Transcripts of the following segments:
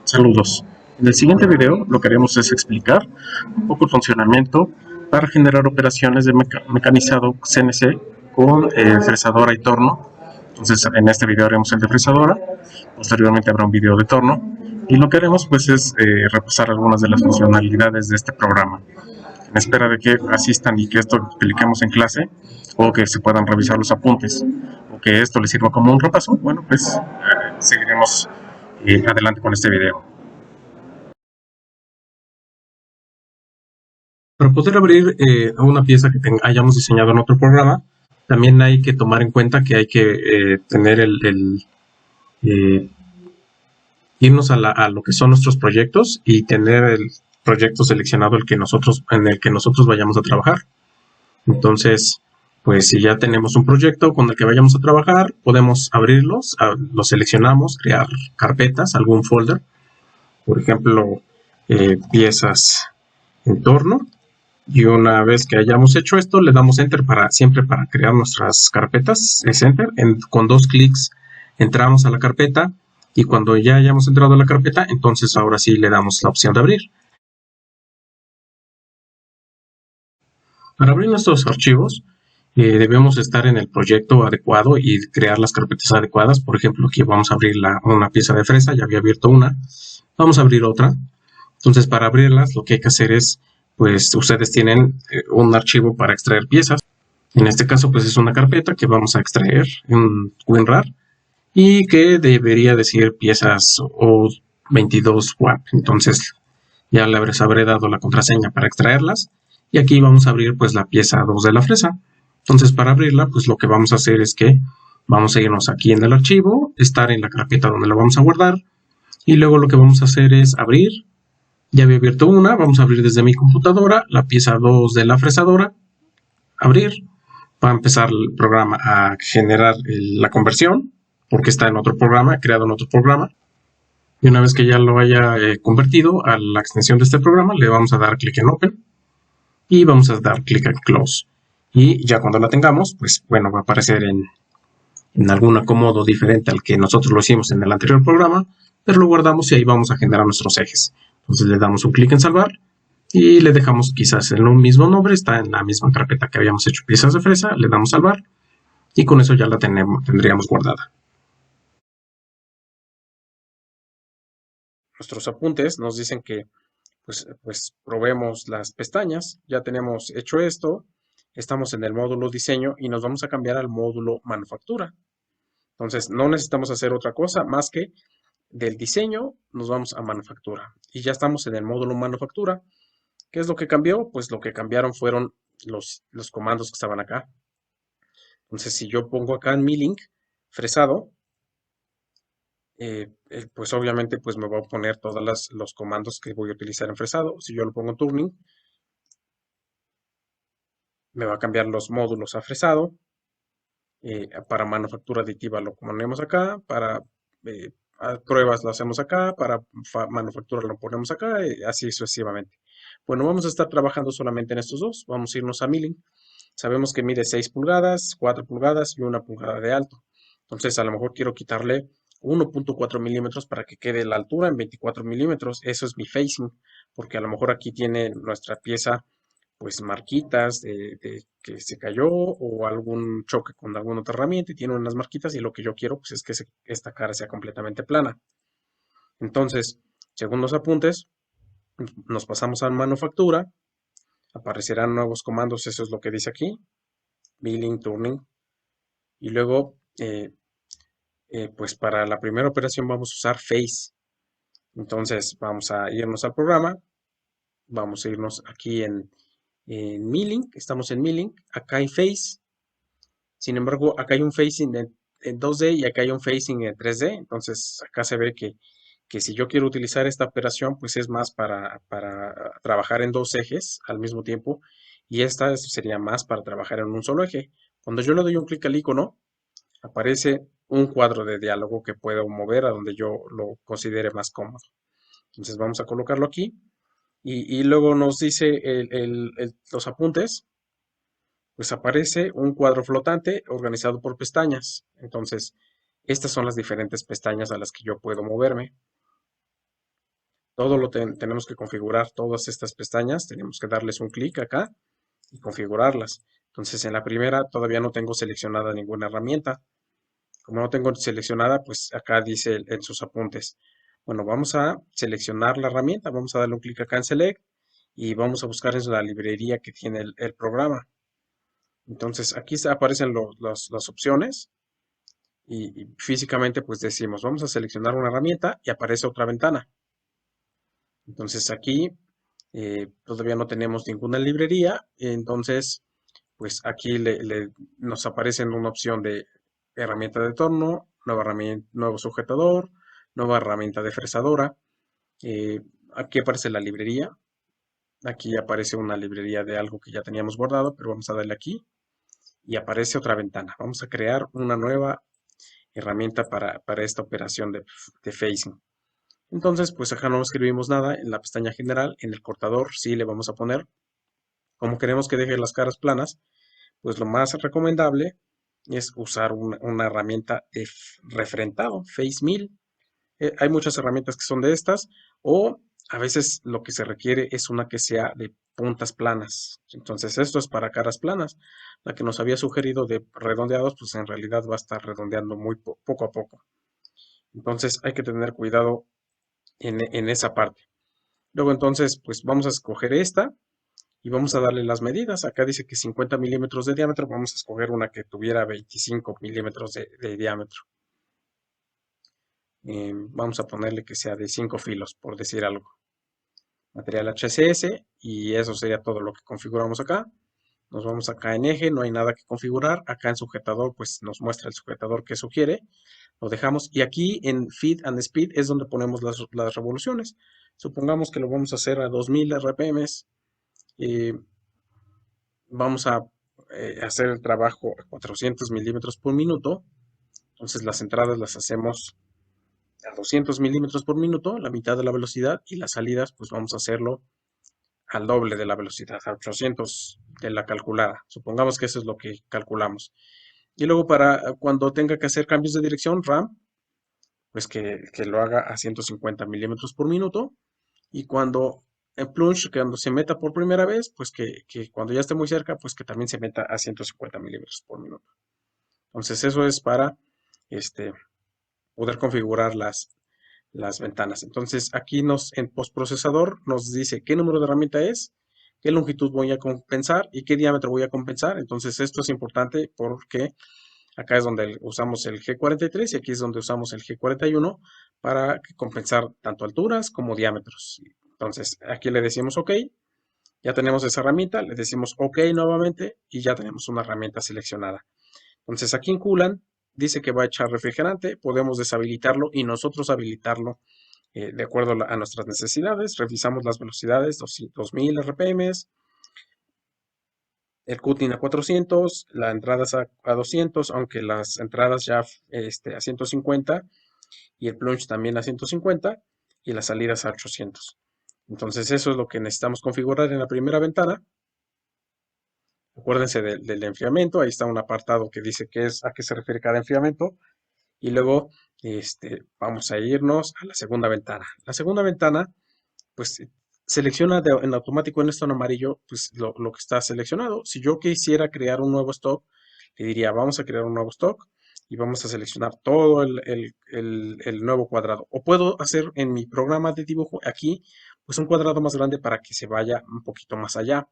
Saludos. En el siguiente video lo que haremos es explicar un poco el funcionamiento para generar operaciones de mecanizado CNC con fresadora y torno. Entonces en este video haremos el de fresadora, posteriormente habrá un video de torno y lo que haremos pues es repasar algunas de las funcionalidades de este programa. En espera de que asistan y que esto lo expliquemos en clase o que se puedan revisar los apuntes o que esto les sirva como un repaso, bueno pues seguiremos adelante con este video. Para poder abrir una pieza que hayamos diseñado en otro programa, también hay que tomar en cuenta que hay que tener irnos a lo que son nuestros proyectos y tener el proyecto seleccionado en el que nosotros vayamos a trabajar. Entonces, pues si ya tenemos un proyecto con el que vayamos a trabajar, podemos abrirlos, los seleccionamos, crear carpetas, algún folder, por ejemplo, piezas en torno. Y una vez que hayamos hecho esto, le damos Enter siempre para crear nuestras carpetas. Es Enter. Con 2 clics entramos a la carpeta y cuando ya hayamos entrado a la carpeta, entonces ahora sí le damos la opción de abrir. Para abrir nuestros archivos, debemos estar en el proyecto adecuado y crear las carpetas adecuadas. Por ejemplo, aquí vamos a abrir una pieza de fresa, ya había abierto una. Vamos a abrir otra. Entonces, para abrirlas, lo que hay que hacer es, pues ustedes tienen un archivo para extraer piezas. En este caso, pues es una carpeta que vamos a extraer en WinRAR y que debería decir piezas O22 WAP. Entonces, ya les habré dado la contraseña para extraerlas. Y aquí vamos a abrir pues la pieza 2 de la fresa. Entonces, para abrirla, pues lo que vamos a hacer es que vamos a irnos aquí en el archivo, estar en la carpeta donde la vamos a guardar. Y luego lo que vamos a hacer es abrir. Ya había abierto una, vamos a abrir desde mi computadora la pieza 2 de la fresadora, abrir, va a empezar el programa a generar la conversión, porque está en otro programa, creado en otro programa, y una vez que ya lo haya convertido a la extensión de este programa, le vamos a dar clic en Open, y vamos a dar clic en Close, y ya cuando la tengamos, pues bueno, va a aparecer en algún acomodo diferente al que nosotros lo hicimos en el anterior programa, pero lo guardamos y ahí vamos a generar nuestros ejes. Entonces le damos un clic en salvar y le dejamos quizás el mismo nombre, está en la misma carpeta que habíamos hecho piezas de fresa, le damos salvar y con eso ya la tendríamos guardada. Nuestros apuntes nos dicen que pues probemos las pestañas, ya tenemos hecho esto, estamos en el módulo diseño y nos vamos a cambiar al módulo manufactura. Entonces no necesitamos hacer otra cosa más que del diseño nos vamos a manufactura y ya estamos en el módulo manufactura. ¿Qué es lo que cambió? Pues lo que cambiaron fueron los comandos que estaban acá. Entonces si yo pongo acá en mi link fresado, pues obviamente pues me va a poner todos los comandos que voy a utilizar en fresado. Si yo lo pongo en turning, me va a cambiar los módulos a fresado. Para manufactura aditiva lo ponemos acá, para pruebas lo hacemos acá, para manufactura lo ponemos acá, así sucesivamente. Bueno, vamos a estar trabajando solamente en estos dos. Vamos a irnos a milling. Sabemos que mide 6 pulgadas, 4 pulgadas y 1 pulgada de alto. Entonces, a lo mejor quiero quitarle 1.4 milímetros para que quede la altura en 24 milímetros. Eso es mi facing, porque a lo mejor aquí tiene nuestra pieza pues marquitas de que se cayó o algún choque con alguna otra herramienta y tiene unas marquitas y lo que yo quiero pues es que esta cara sea completamente plana. Entonces, según los apuntes, nos pasamos a manufactura, aparecerán nuevos comandos, eso es lo que dice aquí, milling, turning, y luego pues para la primera operación vamos a usar face. Entonces vamos a irnos al programa, vamos a irnos aquí en milling, estamos en milling, acá hay face. Sin embargo, acá hay un facing en 2D y acá hay un facing en 3D. Entonces, acá se ve que si yo quiero utilizar esta operación, pues es más para trabajar en dos ejes al mismo tiempo. Y esta sería más para trabajar en un solo eje. Cuando yo le doy un clic al icono, aparece un cuadro de diálogo que puedo mover a donde yo lo considere más cómodo. Entonces, vamos a colocarlo aquí. Y luego nos dice los apuntes, pues aparece un cuadro flotante organizado por pestañas. Entonces, estas son las diferentes pestañas a las que yo puedo moverme. Todo lo tenemos que configurar, todas estas pestañas, tenemos que darles un clic acá y configurarlas. Entonces en la primera todavía no tengo seleccionada ninguna herramienta. Como no tengo seleccionada, pues acá dice en sus apuntes. Bueno, vamos a seleccionar la herramienta, vamos a darle un clic acá en Select y vamos a buscar en la librería que tiene el programa. Entonces aquí aparecen las opciones y físicamente pues decimos, vamos a seleccionar una herramienta y aparece otra ventana. Entonces aquí todavía no tenemos ninguna librería, entonces pues aquí nos aparece una opción de herramienta de torno, nuevo sujetador, nueva herramienta de fresadora. eh, Aquí aparece la librería, aquí aparece una librería de algo que ya teníamos guardado, pero vamos a darle aquí y aparece otra ventana. Vamos a crear una nueva herramienta para esta operación de facing. Entonces, pues acá no escribimos nada en la pestaña general, en el cortador sí le vamos a poner, como queremos que deje las caras planas, pues lo más recomendable es usar una herramienta de refrentado, Face Mill. Hay muchas herramientas que son de estas, o a veces lo que se requiere es una que sea de puntas planas. Entonces, esto es para caras planas. La que nos había sugerido de redondeados, pues en realidad va a estar redondeando muy poco a poco. Entonces, hay que tener cuidado en esa parte. Luego, entonces, pues vamos a escoger esta y vamos a darle las medidas. Acá dice que 50 milímetros de diámetro, vamos a escoger una que tuviera 25 milímetros de diámetro. Vamos a ponerle que sea de 5 filos, por decir algo. Material HCS y eso sería todo lo que configuramos acá. Nos vamos acá en eje, no hay nada que configurar. Acá en sujetador, pues nos muestra el sujetador que sugiere. Lo dejamos y aquí en Feed and Speed es donde ponemos las revoluciones. Supongamos que lo vamos a hacer a 2000 RPM. Vamos a hacer el trabajo a 400 milímetros por minuto. Entonces las entradas las hacemos a 200 milímetros por minuto, la mitad de la velocidad, y las salidas pues vamos a hacerlo al doble de la velocidad, a 800 de la calculada. Supongamos que eso es lo que calculamos. Y luego para cuando tenga que hacer cambios de dirección, RAM, pues que lo haga a 150 milímetros por minuto. Y cuando en plunge, cuando se meta por primera vez, pues que cuando ya esté muy cerca, pues que también se meta a 150 milímetros por minuto. Entonces eso es para este, poder configurar las ventanas. Entonces aquí en postprocesador nos dice qué número de herramienta es, qué longitud voy a compensar y qué diámetro voy a compensar. Entonces esto es importante porque acá es donde usamos el G43 y aquí es donde usamos el G41 para compensar tanto alturas como diámetros. Entonces aquí le decimos OK, ya tenemos esa herramienta, le decimos OK nuevamente y ya tenemos una herramienta seleccionada. Entonces aquí en Coolant dice que va a echar refrigerante, podemos deshabilitarlo y nosotros habilitarlo de acuerdo a nuestras necesidades. Revisamos las velocidades, 2000 RPM, el cutting a 400, la entrada a 200, aunque las entradas ya a 150 y el plunge también a 150 y las salidas a 800. Entonces eso es lo que necesitamos configurar en la primera ventana. Acuérdense del enfriamiento, ahí está un apartado que dice a qué se refiere cada enfriamiento. Y luego vamos a irnos a la segunda ventana. La segunda ventana, pues selecciona en automático en esto en amarillo, pues lo que está seleccionado. Si yo quisiera crear un nuevo stock, le diría, vamos a crear un nuevo stock y vamos a seleccionar todo el nuevo cuadrado. O puedo hacer en mi programa de dibujo aquí, pues un cuadrado más grande para que se vaya un poquito más allá.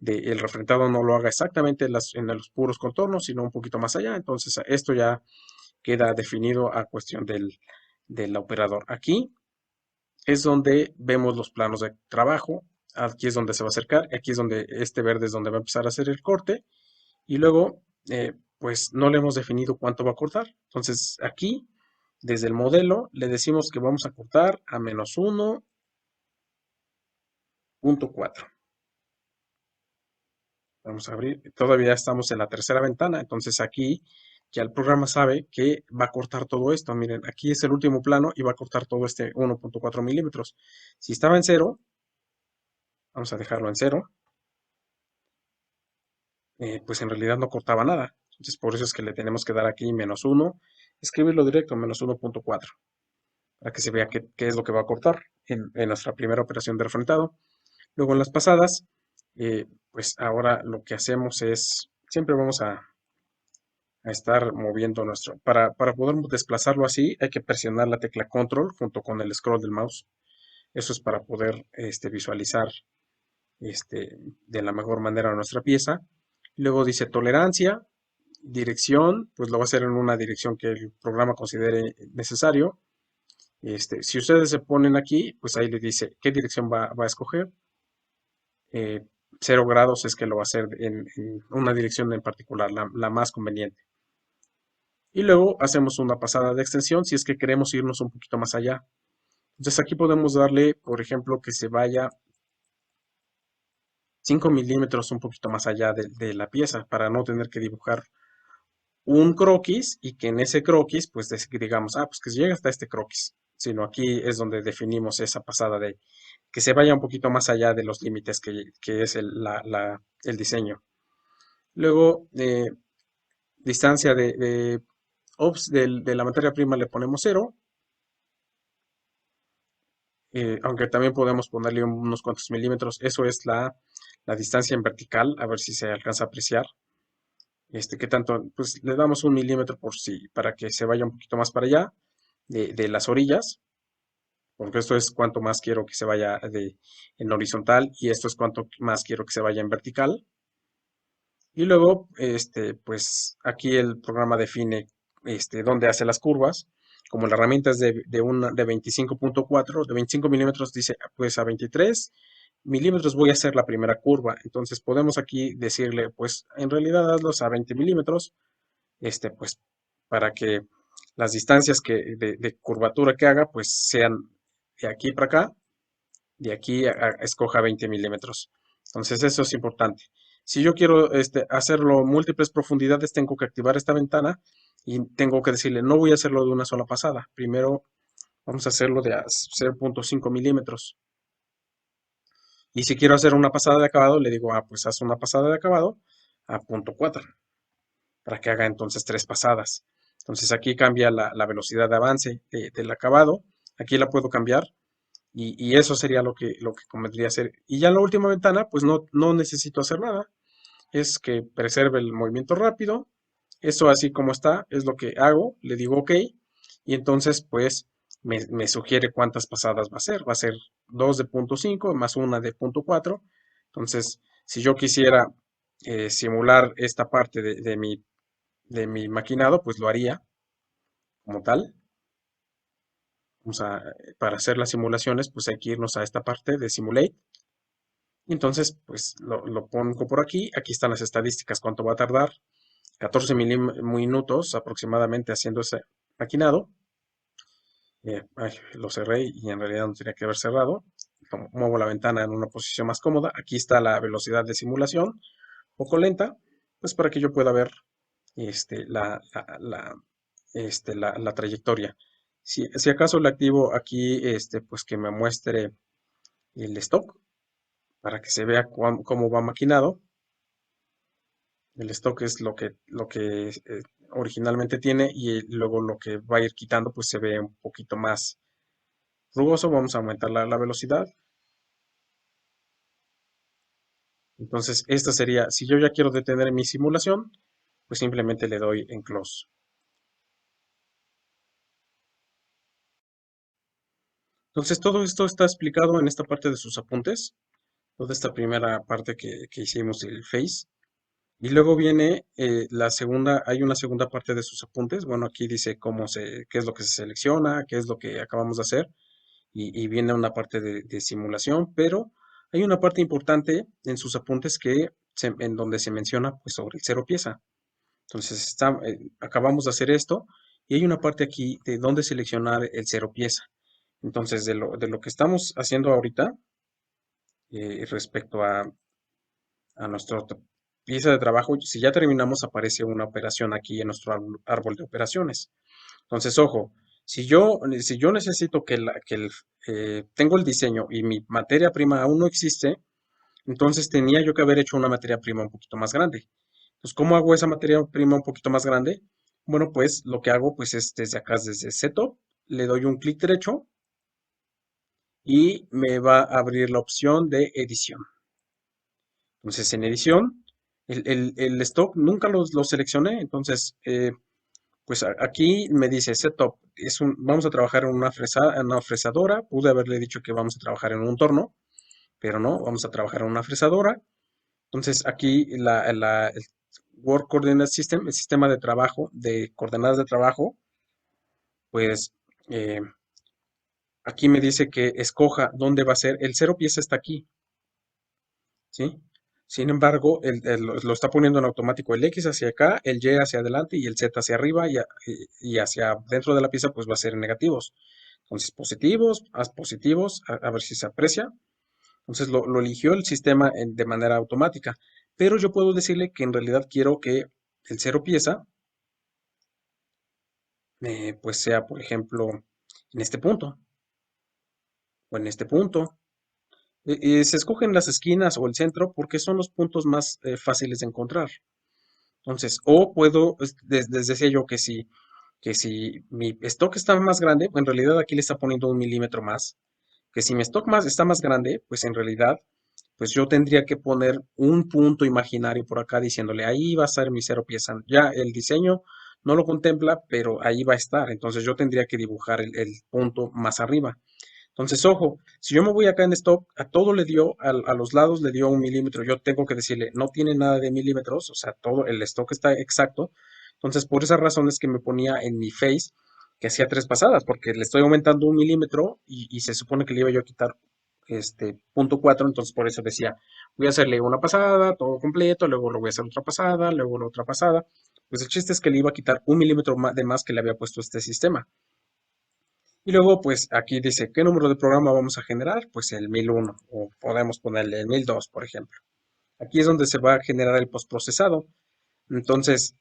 El refrentado no lo haga exactamente en los puros contornos, sino un poquito más allá. Entonces esto ya queda definido a cuestión del operador. Aquí es donde vemos los planos de trabajo. Aquí es donde se va a acercar. Aquí es donde este verde es donde va a empezar a hacer el corte. Y luego, pues no le hemos definido cuánto va a cortar. Entonces aquí, desde el modelo, le decimos que vamos a cortar a menos 1.4. Vamos a abrir. Todavía estamos en la tercera ventana. Entonces aquí ya el programa sabe que va a cortar todo esto. Miren, aquí es el último plano y va a cortar todo este 1.4 milímetros. Si estaba en 0, vamos a dejarlo en 0, pues en realidad no cortaba nada. Entonces por eso es que le tenemos que dar aquí menos 1, escribirlo directo, menos 1.4. para que se vea qué es lo que va a cortar en nuestra primera operación de refrentado. Luego en las pasadas, pues ahora lo que hacemos es, siempre vamos a estar moviendo para poder desplazarlo así, hay que presionar la tecla control junto con el scroll del mouse. Eso es para poder visualizar de la mejor manera nuestra pieza. Luego dice tolerancia, dirección, pues lo va a hacer en una dirección que el programa considere necesario. Si ustedes se ponen aquí, pues ahí le dice qué dirección va a escoger. 0 grados es que lo va a hacer en una dirección en particular, la más conveniente. Y luego hacemos una pasada de extensión si es que queremos irnos un poquito más allá. Entonces aquí podemos darle, por ejemplo, que se vaya 5 milímetros un poquito más allá de la pieza para no tener que dibujar un croquis y que en ese croquis, pues digamos, pues que llegue hasta este croquis. Sino aquí es donde definimos esa pasada de que se vaya un poquito más allá de los límites que es el diseño. Luego, distancia de la materia prima le ponemos 0. Aunque también podemos ponerle unos cuantos milímetros. Eso es la distancia en vertical, a ver si se alcanza a apreciar. ¿Qué tanto? Pues le damos 1 milímetro para que se vaya un poquito más para allá de las orillas, porque esto es cuánto más quiero que se vaya en horizontal y esto es cuánto más quiero que se vaya en vertical. Y luego, pues aquí el programa define dónde hace las curvas. Como la herramienta es de 25.4, de 25 milímetros, dice pues a 23 milímetros voy a hacer la primera curva. Entonces podemos aquí decirle, pues en realidad hazlos a 20 milímetros, pues para que las distancias de curvatura que haga, pues sean de aquí para acá, de aquí escoja 20 milímetros. Entonces eso es importante. Si yo quiero hacerlo múltiples profundidades, tengo que activar esta ventana y tengo que decirle, no voy a hacerlo de una sola pasada. Primero vamos a hacerlo de 0.5 milímetros. Y si quiero hacer una pasada de acabado, le digo, pues haz una pasada de acabado a 0.4 para que haga entonces 3 pasadas. Entonces aquí cambia la velocidad de avance del acabado. Aquí la puedo cambiar y eso sería lo que convendría hacer. Y ya en la última ventana, pues no necesito hacer nada. Es que preserve el movimiento rápido. Eso así como está es lo que hago. Le digo OK. Y entonces pues me sugiere cuántas pasadas va a ser. Va a ser 2 de 0.5 más una de 0.4. Entonces, si yo quisiera simular esta parte de mi maquinado, pues lo haría como tal. Para hacer las simulaciones, pues hay que irnos a esta parte de Simulate. Y entonces, pues lo pongo por aquí. Aquí están las estadísticas, cuánto va a tardar. 14 minutos aproximadamente haciendo ese maquinado. Lo cerré y en realidad no tenía que haber cerrado. Muevo la ventana en una posición más cómoda. Aquí está la velocidad de simulación, un poco lenta, pues para que yo pueda ver la, la trayectoria. Si acaso le activo aquí, pues que me muestre el stock para que se vea cómo va maquinado. El stock es lo que originalmente tiene y luego lo que va a ir quitando pues se ve un poquito más rugoso. Vamos a aumentar la velocidad. Entonces esta sería, si yo ya quiero detener mi simulación, pues simplemente le doy en close. Entonces todo esto está explicado en esta parte de sus apuntes, toda esta primera parte que hicimos del face. Y luego viene la segunda, hay una segunda parte de sus apuntes. Bueno, aquí dice qué es lo que se selecciona, qué es lo que acabamos de hacer. Y viene una parte de simulación, pero hay una parte importante en sus apuntes en donde se menciona pues, sobre el cero pieza. Entonces, acabamos de hacer esto y hay una parte aquí de dónde seleccionar el cero pieza. Entonces, de lo que estamos haciendo ahorita, respecto a nuestra pieza de trabajo, si ya terminamos, aparece una operación aquí en nuestro árbol de operaciones. Entonces, ojo, si yo necesito tengo el diseño y mi materia prima aún no existe, entonces tenía yo que haber hecho una materia prima un poquito más grande. Entonces, ¿cómo hago esa materia prima un poquito más grande? Bueno, pues lo que hago pues es desde acá, desde Setup, le doy un clic derecho y me va a abrir la opción de edición. Entonces, en edición, el stock nunca lo seleccioné, entonces, pues aquí me dice setup, vamos a trabajar en una fresadora, pude haberle dicho que vamos a trabajar en un torno, pero no, vamos a trabajar en una fresadora. Entonces, aquí el Work Coordinate System, el sistema de trabajo, de coordenadas de trabajo, pues eh, aquí me dice que escoja dónde va a ser. El cero pieza está aquí, ¿sí? Sin embargo, lo está poniendo en automático el X hacia acá, el Y hacia adelante y el Z hacia arriba y hacia dentro de la pieza pues va a ser en negativos. Entonces, positivos, haz positivos, a ver si se aprecia. Entonces lo eligió el sistema de manera automática. Pero yo puedo decirle que en realidad quiero que el cero pieza pues sea, por ejemplo, en este punto o en este punto. Se escogen las esquinas o el centro porque son los puntos más fáciles de encontrar. Entonces, o puedo, les decía yo que si mi stock está más grande, en realidad aquí le está poniendo 1 milímetro más, que si mi stock está más grande, pues en realidad, pues yo tendría que poner un punto imaginario por acá diciéndole, ahí va a estar mi cero pieza. Ya el diseño no lo contempla, pero ahí va a estar. Entonces yo tendría que dibujar el punto más arriba. Entonces, ojo, si yo me voy acá en stock, a todo le dio, a los lados le dio 1 milímetro. Yo tengo que decirle, no tiene nada de milímetros, o sea, todo el stock está exacto. Entonces, por esa razón es que me ponía en mi face que hacía 3 pasadas, porque le estoy aumentando 1 milímetro y se supone que le iba yo a quitar punto 4. Entonces por eso decía, voy a hacerle una pasada, todo completo, luego lo voy a hacer otra pasada, luego la otra pasada. Pues el chiste es que le iba a quitar 1 milímetro de más que le había puesto este sistema. Y luego, pues aquí dice, ¿qué número de programa vamos a generar? Pues el 1001, o podemos ponerle el 1002, por ejemplo. Aquí es donde se va a generar el postprocesado. Entonces,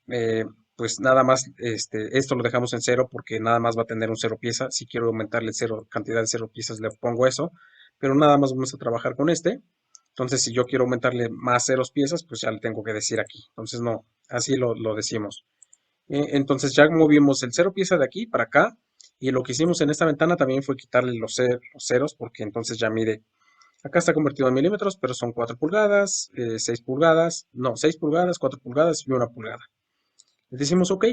pues nada más, esto lo dejamos en cero porque nada más va a tener un cero pieza. Si quiero aumentarle cero, cantidad de cero piezas, le pongo eso, pero nada más vamos a trabajar con este. Entonces, si yo quiero aumentarle más ceros piezas, pues ya le tengo que decir aquí. Entonces, no, así lo decimos. Entonces ya movimos el cero pieza de aquí para acá y lo que hicimos en esta ventana también fue quitarle los ceros porque entonces ya mide, acá está convertido en milímetros, pero son 4 pulgadas, 6 pulgadas, no, 6 pulgadas, 4 pulgadas y 1 pulgada. Le decimos OK.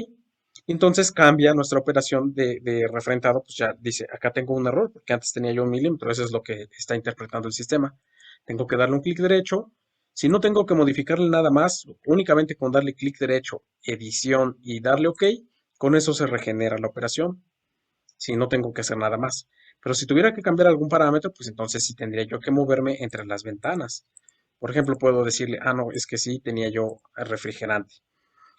Entonces cambia nuestra operación de refrendado, pues ya dice, acá tengo un error porque antes tenía yo 1 milímetro, eso es lo que está interpretando el sistema. Tengo que darle un clic derecho. Si no tengo que modificarle nada más, únicamente con darle clic derecho, edición y darle OK, con eso se regenera la operación. Si no tengo que hacer nada más. Pero si tuviera que cambiar algún parámetro, pues entonces sí tendría yo que moverme entre las ventanas. Por ejemplo, puedo decirle, no, es que sí tenía yo refrigerante.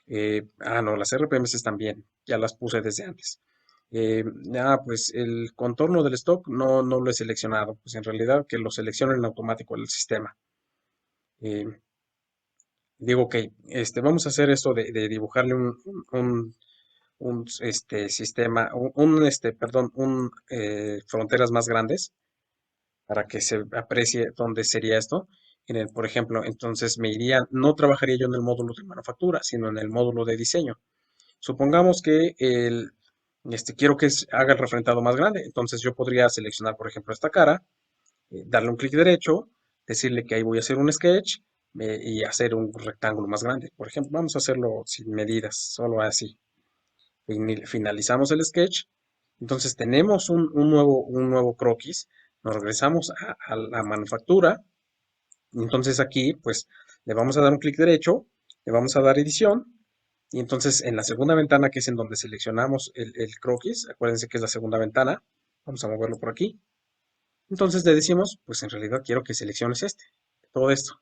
No, las RPMs están bien, ya las puse desde antes. Pues el contorno del stock no lo he seleccionado, pues en realidad que lo seleccione en automático el sistema. Eh, Digo, ok, vamos a hacer esto de dibujarle un sistema, perdón, fronteras más grandes para que se aprecie dónde sería esto. Por ejemplo, entonces no trabajaría yo en el módulo de manufactura, sino en el módulo de diseño. Supongamos que quiero que haga el refrentado más grande, entonces yo podría seleccionar, por ejemplo, esta cara, darle un clic derecho, decirle que ahí voy a hacer un sketch y hacer un rectángulo más grande. Por ejemplo, vamos a hacerlo sin medidas, solo así. Finalizamos el sketch, entonces tenemos un nuevo croquis, nos regresamos a la manufactura, entonces aquí pues le vamos a dar un clic derecho, le vamos a dar edición, y entonces en la segunda ventana, que es en donde seleccionamos el croquis, acuérdense que es la segunda ventana, vamos a moverlo por aquí, entonces le decimos, pues en realidad quiero que selecciones todo esto,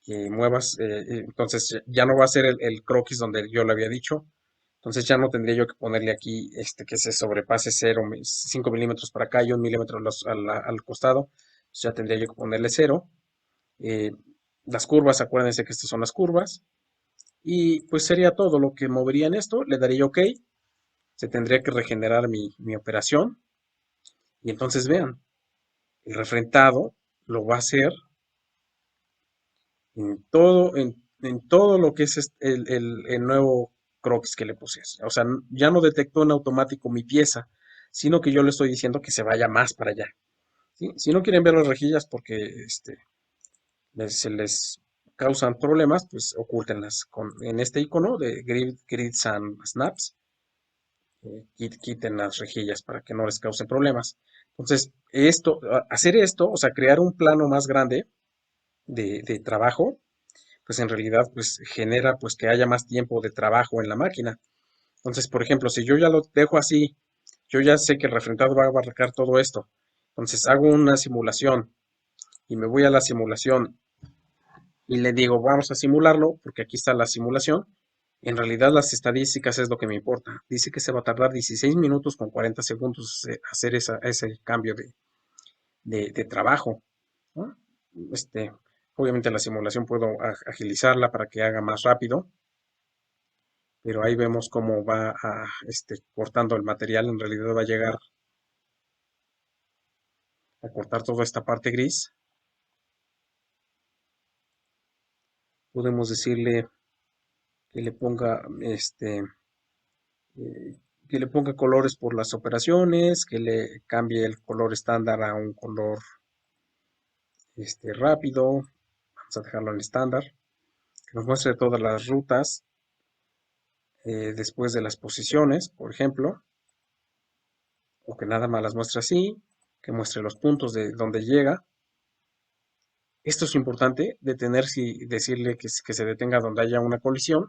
que muevas, entonces ya no va a ser el croquis donde yo le había dicho, entonces ya no tendría yo que ponerle aquí que se sobrepase 5 milímetros para acá y 1 milímetro al costado, entonces ya tendría yo que ponerle 0. Eh, las curvas, acuérdense que estas son las curvas, y pues sería todo lo que movería en esto, le daría OK, se tendría que regenerar mi operación, y entonces vean, el refrentado lo va a hacer en todo lo que es el nuevo croquis que le puse. O sea, ya no detectó en automático mi pieza, sino que yo le estoy diciendo que se vaya más para allá. ¿Sí? Si no quieren ver las rejillas porque se les causan problemas, pues ocúltenlas en este icono de Grids and Snaps. Quiten las rejillas para que no les causen problemas. Entonces, hacer esto, o sea, crear un plano más grande de trabajo, pues en realidad pues genera pues que haya más tiempo de trabajo en la máquina. Entonces, por ejemplo, si yo ya lo dejo así, yo ya sé que el refrendado va a abarcar todo esto. Entonces hago una simulación y me voy a la simulación y le digo, vamos a simularlo, porque aquí está la simulación. En realidad las estadísticas es lo que me importa. Dice que se va a tardar 16 minutos con 40 segundos hacer ese cambio de trabajo, ¿no? Este, obviamente la simulación puedo agilizarla para que haga más rápido, pero ahí vemos cómo va cortando el material. En realidad va a llegar a cortar toda esta parte gris. Podemos decirle que le ponga eh, que le ponga colores por las operaciones, que le cambie el color estándar a un color rápido. Vamos a dejarlo en estándar. Que nos muestre todas las rutas después de las posiciones, por ejemplo, o que nada más las muestre así, que muestre los puntos de donde llega. Esto es importante, detenerse y decirle que se detenga donde haya una colisión.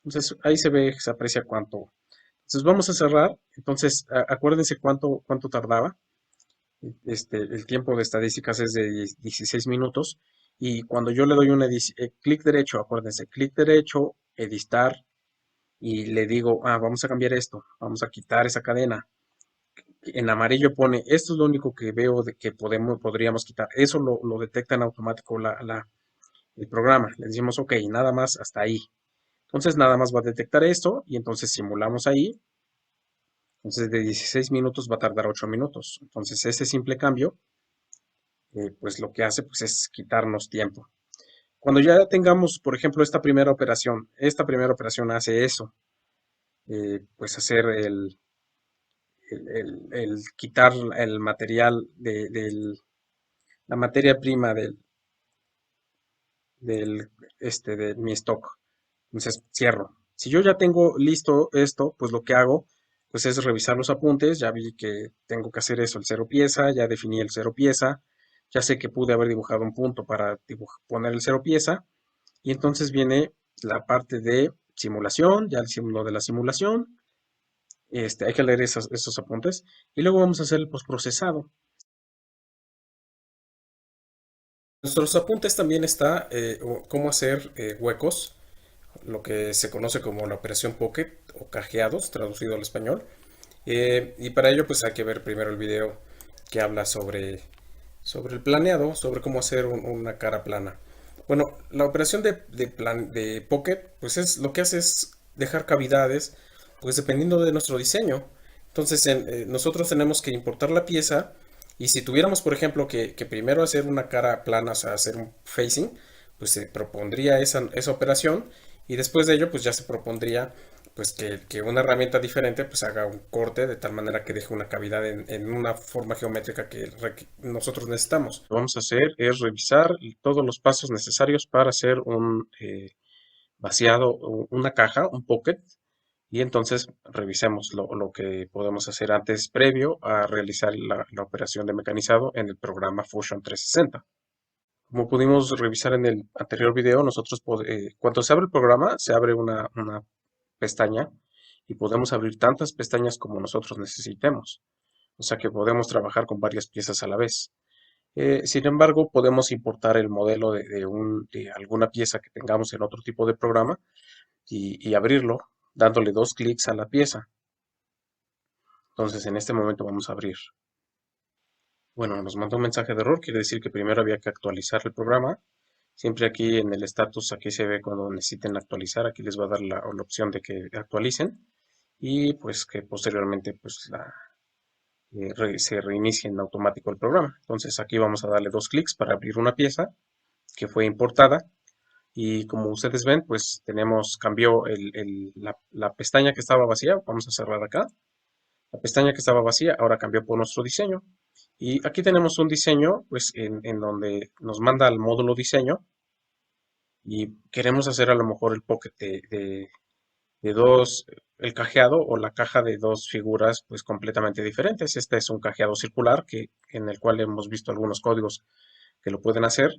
Entonces ahí se ve, se aprecia cuánto. Entonces vamos a cerrar. Entonces acuérdense cuánto tardaba. El tiempo de estadísticas es de 16 minutos. Y cuando yo le doy clic derecho, acuérdense, clic derecho, editar, y le digo, vamos a cambiar esto, vamos a quitar esa cadena. En amarillo pone, esto es lo único que veo de que podríamos quitar. Eso lo detecta en automático el programa. Le decimos, ok, nada más hasta ahí. Entonces nada más va a detectar esto y entonces simulamos ahí. Entonces de 16 minutos va a tardar 8 minutos. Entonces ese simple cambio, pues lo que hace pues, es quitarnos tiempo. Cuando ya tengamos, por ejemplo, esta primera operación hace eso, pues hacer el quitar el material la materia prima de mi stock. Entonces cierro. Si yo ya tengo listo esto, pues lo que hago pues es revisar los apuntes. Ya vi que tengo que hacer eso, el cero pieza, ya definí el cero pieza, ya sé que pude haber dibujado un punto para poner el cero pieza. Y entonces viene la parte de simulación, ya el símbolo de la simulación. Hay que leer esos apuntes. Y luego vamos a hacer el postprocesado. Nuestros apuntes también está cómo hacer huecos, lo que se conoce como la operación Pocket o cajeados, traducido al español. Y para ello pues hay que ver primero el video que habla sobre el planeado, sobre cómo hacer una cara plana. Bueno, la operación de Pocket pues lo que hace es dejar cavidades pues dependiendo de nuestro diseño. Entonces nosotros tenemos que importar la pieza y si tuviéramos por ejemplo que primero hacer una cara plana, o sea, hacer un facing, pues se propondría esa operación y después de ello pues ya se propondría pues que una herramienta diferente pues haga un corte de tal manera que deje una cavidad en una forma geométrica que nosotros necesitamos. Lo que vamos a hacer es revisar todos los pasos necesarios para hacer un vaciado, una caja, un pocket, y entonces revisemos lo que podemos hacer antes previo a realizar la operación de mecanizado en el programa Fusion 360. Como pudimos revisar en el anterior video, cuando se abre el programa, se abre una pestaña y podemos abrir tantas pestañas como nosotros necesitemos. O sea que podemos trabajar con varias piezas a la vez. Sin embargo, podemos importar el modelo de alguna pieza que tengamos en otro tipo de programa y abrirlo dándole dos clics a la pieza. Entonces, en este momento vamos a abrir. Bueno, nos mandó un mensaje de error, quiere decir que primero había que actualizar el programa. Siempre aquí en el status, aquí se ve cuando necesiten actualizar, aquí les va a dar la opción de que actualicen y pues que posteriormente pues se reinicie en automático el programa. Entonces aquí vamos a darle dos clics para abrir una pieza que fue importada Y como ustedes ven, pues cambió la pestaña que estaba vacía. Vamos a cerrar acá. La pestaña que estaba vacía ahora cambió por nuestro diseño. Y aquí tenemos un diseño, pues en donde nos manda al módulo diseño y queremos hacer a lo mejor el pocket de dos, el cajeado o la caja de dos figuras pues completamente diferentes. Este es un cajeado circular en el cual hemos visto algunos códigos que lo pueden hacer,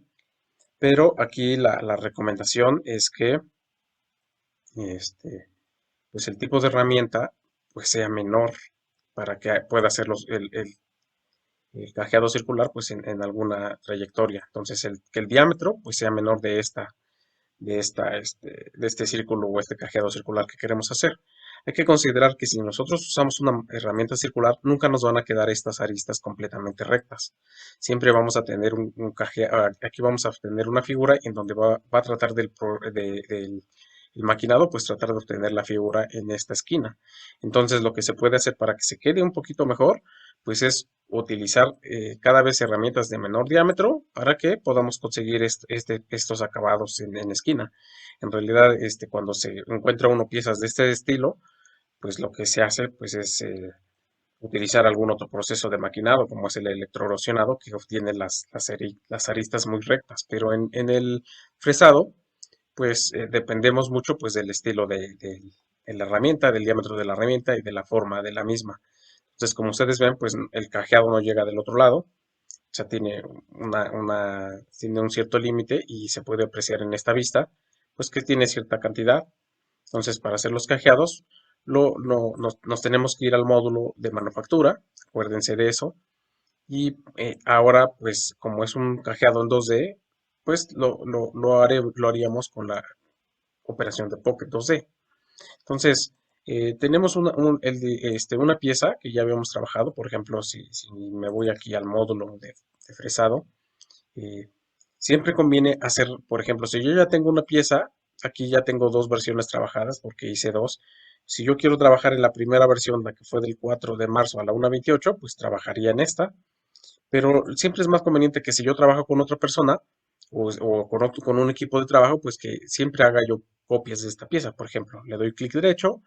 pero aquí la recomendación es que este, pues el tipo de herramienta pues sea menor para que pueda hacer el cajeado circular pues en alguna trayectoria. Entonces que el diámetro pues sea menor de este círculo o este cajeado circular que queremos hacer. Hay que considerar que si nosotros usamos una herramienta circular, nunca nos van a quedar estas aristas completamente rectas. Siempre vamos a tener un cajeado, aquí vamos a tener una figura en donde va a tratar del el maquinado, pues tratar de obtener la figura en esta esquina. Entonces, lo que se puede hacer para que se quede un poquito mejor, pues es utilizar cada vez herramientas de menor diámetro para que podamos conseguir estos acabados en esquina. En realidad, cuando se encuentra uno piezas de este estilo, pues lo que se hace pues es utilizar algún otro proceso de maquinado, como es el electroerosionado, que obtiene las aristas muy rectas. Pero en el fresado, pues dependemos mucho pues del estilo de la herramienta, del diámetro de la herramienta y de la forma de la misma. Entonces, como ustedes ven, pues el cajeado no llega del otro lado, o sea, tiene un cierto límite y se puede apreciar en esta vista, pues que tiene cierta cantidad. Entonces, para hacer los cajeados, nos tenemos que ir al módulo de manufactura, acuérdense de eso. Y ahora, pues como es un cajeado en 2D, pues lo haríamos con la operación de Pocket 2D. Entonces, tenemos una pieza que ya habíamos trabajado. Por ejemplo, si me voy aquí al módulo de fresado, eh, siempre conviene hacer, por ejemplo, si yo ya tengo una pieza, aquí ya tengo dos versiones trabajadas porque hice dos. Si yo quiero trabajar en la primera versión, la que fue del 4 de marzo a la 1:28, pues trabajaría en esta. Pero siempre es más conveniente que si yo trabajo con otra persona o con un equipo de trabajo, pues que siempre haga yo copias de esta pieza. Por ejemplo, le doy clic derecho,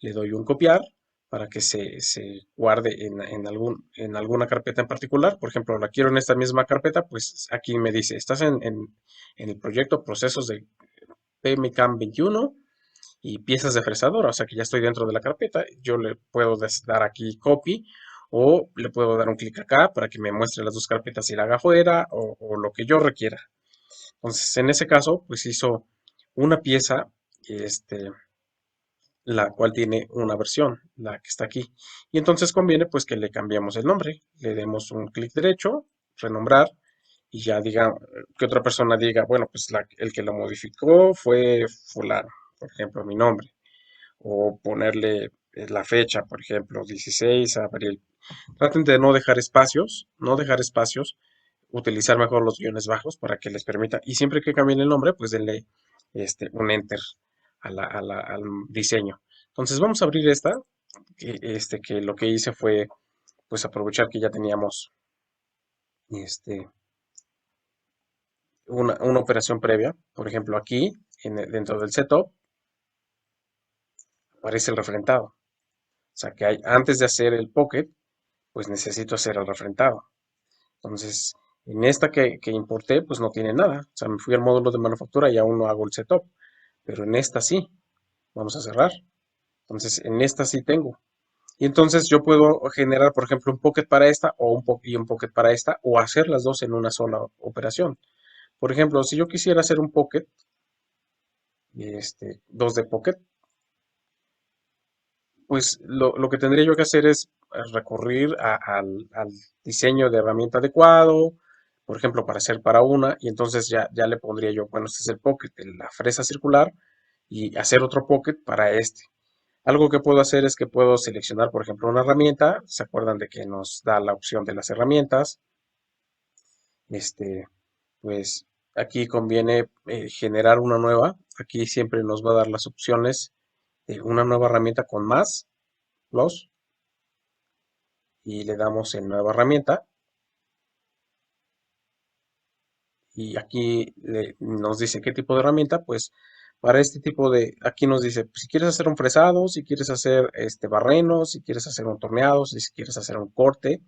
le doy un copiar para que se guarde en alguna carpeta en particular. Por ejemplo, la quiero en esta misma carpeta, pues aquí me dice, estás en el proyecto procesos de PMCAM 21 y piezas de fresadora, o sea que ya estoy dentro de la carpeta. Yo le puedo dar aquí copy o le puedo dar un clic acá para que me muestre las dos carpetas y la haga afuera o lo que yo requiera. Entonces, en ese caso, pues hizo una pieza, este, la cual tiene una versión, la que está aquí. Y entonces conviene pues que le cambiemos el nombre, le demos un clic derecho, renombrar, y ya diga, que otra persona diga, bueno, pues el que lo modificó fue fulano, por ejemplo, mi nombre, o ponerle la fecha, por ejemplo, 16 de abril. Traten de no dejar espacios, utilizar mejor los guiones bajos para que les permita, y siempre que cambien el nombre, pues denle un enter al diseño. Entonces vamos a abrir esta, que lo que hice fue pues aprovechar que ya teníamos este, una operación previa. Por ejemplo, aquí dentro del setup aparece el refrentado. O sea que antes de hacer el pocket, pues necesito hacer el refrentado. Entonces, en esta que importé, pues no tiene nada. O sea, me fui al módulo de manufactura y aún no hago el setup. Pero en esta sí. Vamos a cerrar. Entonces, en esta sí tengo. Y entonces yo puedo generar, por ejemplo, un pocket para esta y un pocket para esta, o hacer las dos en una sola operación. Por ejemplo, si yo quisiera hacer un pocket, 2D pocket, pues lo que tendría yo que hacer es recurrir al diseño de herramienta adecuado, por ejemplo, para hacer para una, y entonces ya le pondría yo, bueno, este es el pocket, la fresa circular, y hacer otro pocket para este. Algo que puedo hacer es que puedo seleccionar, por ejemplo, una herramienta. ¿Se acuerdan de que nos da la opción de las herramientas? Este, pues aquí conviene generar una nueva. Aquí siempre nos va a dar las opciones de una nueva herramienta con más, plus, y le damos en nueva herramienta y aquí nos dice qué tipo de herramienta, pues para este tipo de, aquí nos dice, pues, si quieres hacer un fresado, si quieres hacer barreno, si quieres hacer un torneado, si quieres hacer un corte,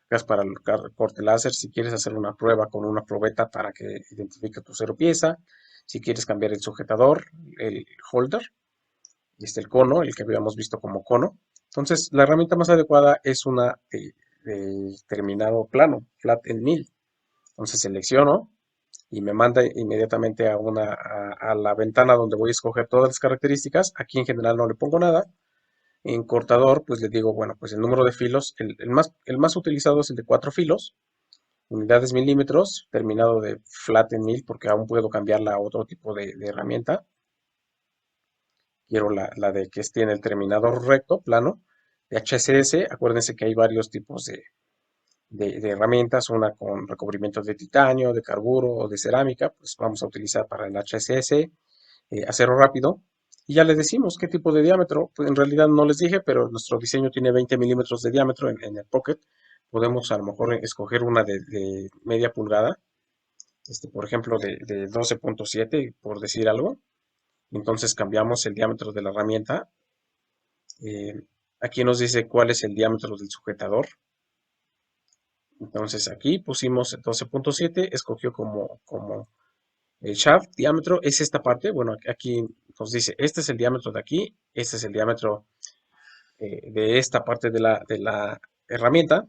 acá es para el corte láser, si quieres hacer una prueba con una probeta para que identifique tu cero pieza, si quieres cambiar el sujetador, el holder, el cono, el que habíamos visto como cono. Entonces, la herramienta más adecuada es una de terminado plano, flat en 1000. Entonces selecciono y me manda inmediatamente a la ventana donde voy a escoger todas las características. Aquí en general no le pongo nada. En cortador, pues le digo, bueno, pues el número de filos, el más utilizado es el de 4 filos, unidades milímetros, terminado de flat en 1000 porque aún puedo cambiarla a otro tipo de herramienta. Quiero la de que tiene el terminador recto, plano, de HSS. Acuérdense que hay varios tipos de herramientas, una con recubrimiento de titanio, de carburo o de cerámica, pues vamos a utilizar para el HSS, acero rápido. Y ya les decimos qué tipo de diámetro, pues en realidad no les dije, pero nuestro diseño tiene 20 milímetros de diámetro en el pocket. Podemos a lo mejor escoger una de media pulgada, por ejemplo de 12.7, por decir algo. Entonces cambiamos el diámetro de la herramienta. Eh, Aquí nos dice cuál es el diámetro del sujetador. Entonces aquí pusimos 12.7, escogió como el shaft diámetro, es esta parte. Bueno, aquí nos dice, este es el diámetro de aquí, este es el diámetro de esta parte de la herramienta,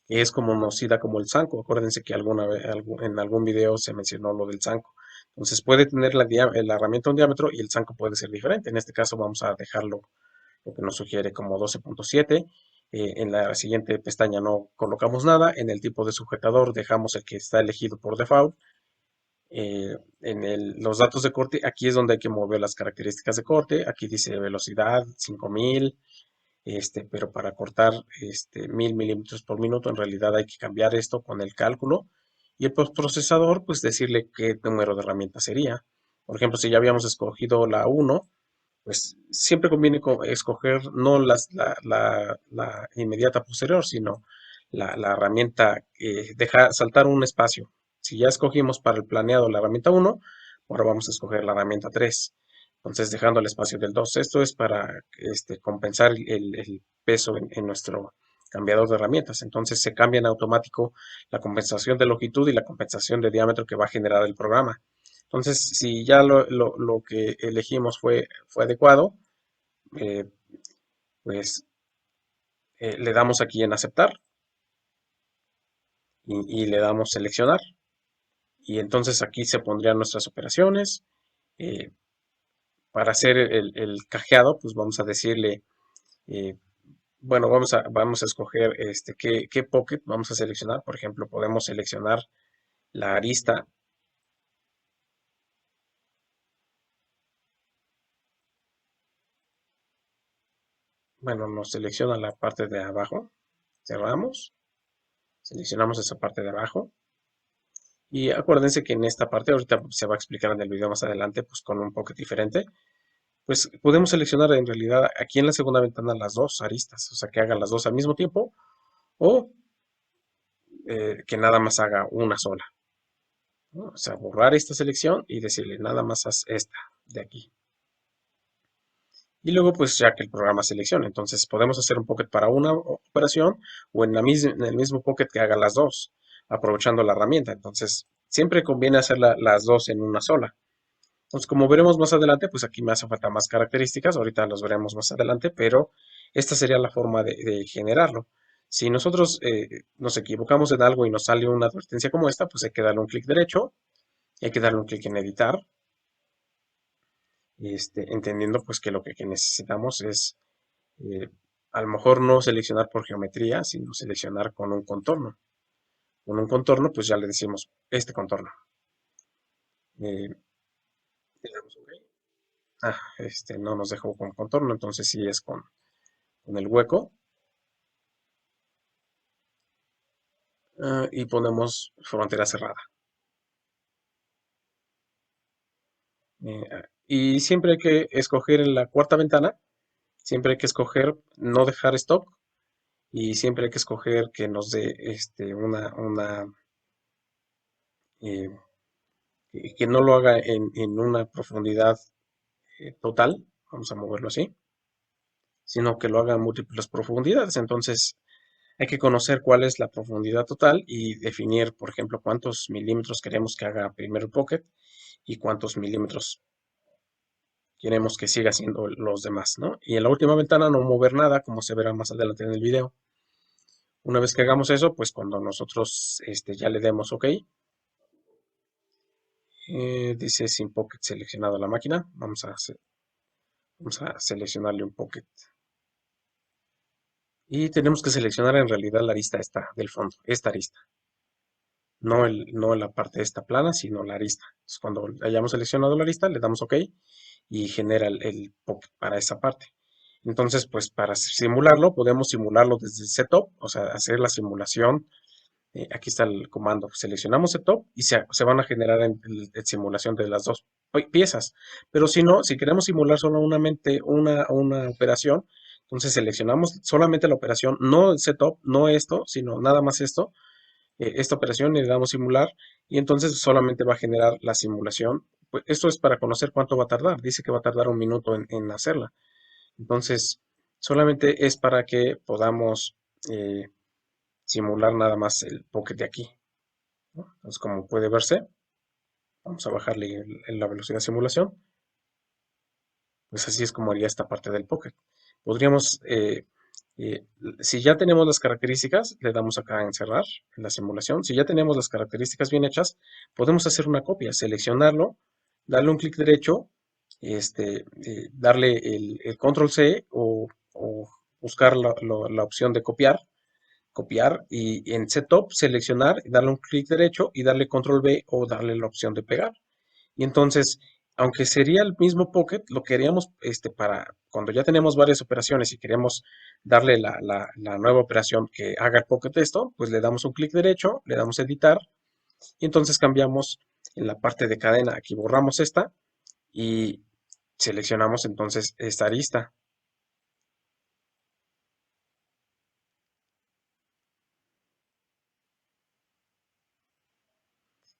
que es como nos da como el zanco. Acuérdense que alguna vez en algún video se mencionó lo del zanco. Entonces puede tener la herramienta un diámetro y el zanco puede ser diferente. En este caso vamos a dejarlo lo que nos sugiere como 12.7. En la siguiente pestaña no colocamos nada. En el tipo de sujetador dejamos el que está elegido por default. Los datos de corte, aquí es donde hay que mover las características de corte. Aquí dice velocidad 5000, pero para cortar 1000 milímetros por minuto, en realidad hay que cambiar esto con el cálculo. Y el postprocesador, pues decirle qué número de herramienta sería. Por ejemplo, si ya habíamos escogido la 1, pues siempre conviene escoger no la inmediata posterior, sino la herramienta, dejar saltar un espacio. Si ya escogimos para el planeado la herramienta 1, ahora vamos a escoger la herramienta 3. Entonces, dejando el espacio del 2. Esto es para compensar el peso en nuestro cambiador de herramientas. Entonces, se cambia en automático la compensación de longitud y la compensación de diámetro que va a generar el programa. Entonces, si ya lo que elegimos fue adecuado, eh, pues le damos aquí en aceptar y le damos seleccionar. Y entonces aquí se pondrían nuestras operaciones. eh, para hacer el cajeado, pues vamos a decirle, eh, bueno, vamos a escoger qué pocket vamos a seleccionar. Por ejemplo, podemos seleccionar la arista. Bueno, nos selecciona la parte de abajo. Cerramos. Seleccionamos esa parte de abajo. Y acuérdense que en esta parte, ahorita se va a explicar en el video más adelante, pues con un pocket diferente, pues podemos seleccionar en realidad aquí en la segunda ventana las dos aristas, o sea, que hagan las dos al mismo tiempo o que nada más haga una sola, ¿no? O sea, borrar esta selección y decirle nada más haz esta de aquí. Y luego, pues ya que el programa seleccione, entonces podemos hacer un pocket para una operación o en el mismo pocket que haga las dos, aprovechando la herramienta. Entonces, siempre conviene hacer las dos en una sola. Entonces, como veremos más adelante, pues aquí me hace falta más características, ahorita los veremos más adelante, pero esta sería la forma de generarlo. Si nosotros nos equivocamos en algo y nos sale una advertencia como esta, pues hay que darle un clic derecho y hay que darle un clic en editar, entendiendo pues que lo que necesitamos es eh, a lo mejor no seleccionar por geometría, sino seleccionar con un contorno. Con un contorno, pues ya le decimos este contorno. Eh, le damos OK. No nos dejó con contorno, entonces sí es con el hueco. Y ponemos frontera cerrada. Y siempre hay que escoger en la cuarta ventana, siempre hay que escoger no dejar stock y siempre hay que escoger que nos dé una que no lo haga en una profundidad total, vamos a moverlo así, sino que lo haga en múltiples profundidades. Entonces hay que conocer cuál es la profundidad total y definir, por ejemplo, cuántos milímetros queremos que haga primero el Pocket y cuántos milímetros queremos que siga haciendo los demás, ¿no? Y en la última ventana no mover nada, como se verá más adelante en el video. Una vez que hagamos eso, pues cuando nosotros ya le demos OK, dice sin Pocket seleccionado la máquina, vamos a seleccionarle un Pocket. Y tenemos que seleccionar en realidad la arista esta del fondo, esta arista. No la parte esta plana, sino la arista. Entonces, cuando hayamos seleccionado la arista, le damos OK y genera el Pocket para esa parte. Entonces, pues para simularlo, podemos simularlo desde el setup, o sea, hacer la simulación. Aquí está el comando. Seleccionamos setup y se van a generar en simulación de las dos piezas. Pero si no, si queremos simular solamente una operación, entonces seleccionamos solamente la operación, no el setup, no esto, sino nada más esto, esta operación y le damos simular y entonces solamente va a generar la simulación. Pues esto es para conocer cuánto va a tardar. Dice que va a tardar un minuto en hacerla. Entonces, solamente es para que podamos simular nada más el Pocket de aquí, ¿no? Entonces, como puede verse, vamos a bajarle la velocidad de simulación. Pues así es como haría esta parte del Pocket. Podríamos, si ya tenemos las características, le damos acá a encerrar en la simulación. Si ya tenemos las características bien hechas, podemos hacer una copia, seleccionarlo, darle un clic derecho, darle el control C o buscar la opción de copiar y en setup seleccionar, darle un clic derecho y darle control V o darle la opción de pegar. Y entonces, aunque sería el mismo Pocket, lo que haríamos para cuando ya tenemos varias operaciones y queremos darle la nueva operación que haga el Pocket esto, pues le damos un clic derecho, le damos editar y entonces cambiamos en la parte de cadena. Aquí borramos esta y seleccionamos entonces esta arista.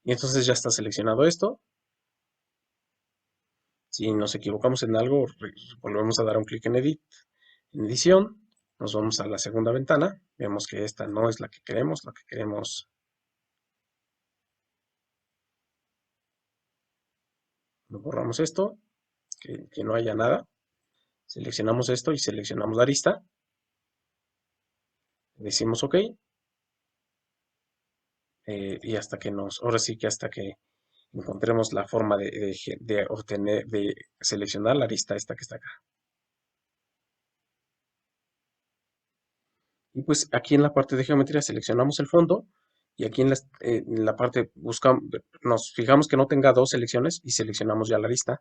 Y entonces ya está seleccionado esto. Si nos equivocamos en algo, volvemos a dar un clic en Edit, en Edición, nos vamos a la segunda ventana, vemos que esta no es la que queremos borramos esto, que no haya nada, seleccionamos esto y seleccionamos la arista, decimos OK, y ahora sí que hasta que encontremos la forma de obtener, de seleccionar la arista esta que está acá. Y pues aquí en la parte de geometría seleccionamos el fondo y aquí en la parte nos fijamos que no tenga dos selecciones y seleccionamos ya la arista.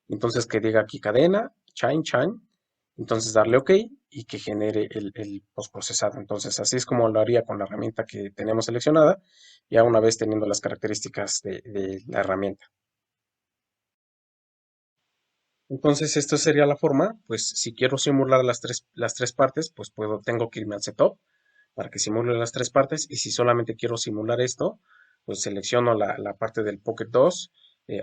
Entonces que diga aquí cadena, chain, entonces darle OK y que genere el postprocesado. Entonces así es como lo haría con la herramienta que tenemos seleccionada, ya una vez teniendo las características de la herramienta. Entonces, esto sería la forma, pues si quiero simular las tres partes, pues tengo que irme al setup para que simule las tres partes y si solamente quiero simular esto, pues selecciono la parte del Pocket 2.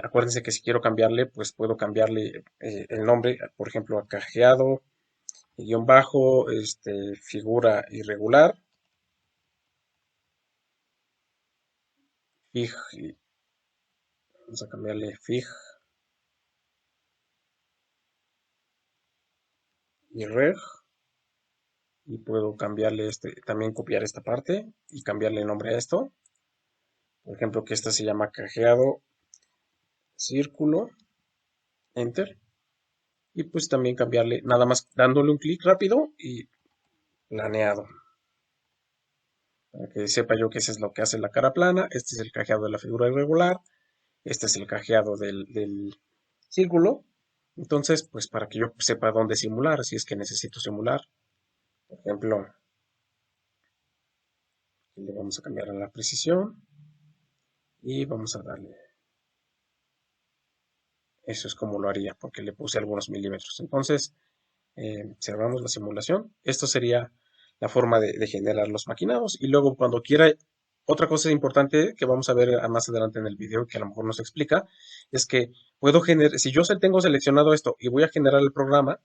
Acuérdense que si quiero cambiarle, pues puedo cambiarle el nombre, por ejemplo, a cajeado, guión bajo, figura irregular, fig, vamos a cambiarle fig y reg. Y puedo cambiarle también copiar esta parte y cambiarle el nombre a esto. Por ejemplo, que esta se llama cajeado círculo, enter. Y pues también cambiarle, nada más dándole un clic rápido y planeado. Para que sepa yo que eso es lo que hace la cara plana. Este es el cajeado de la figura irregular. Este es el cajeado del círculo. Entonces, pues para que yo sepa dónde simular, si es que necesito simular. Por ejemplo, le vamos a cambiar a la precisión y vamos a darle. Eso es como lo haría, porque le puse algunos milímetros. Entonces, cerramos la simulación. Esto sería la forma de generar los maquinados. Y luego cuando quiera Otra cosa importante que vamos a ver más adelante en el video, que a lo mejor nos explica, es que puedo generar, si yo tengo seleccionado esto y voy a generar el programa,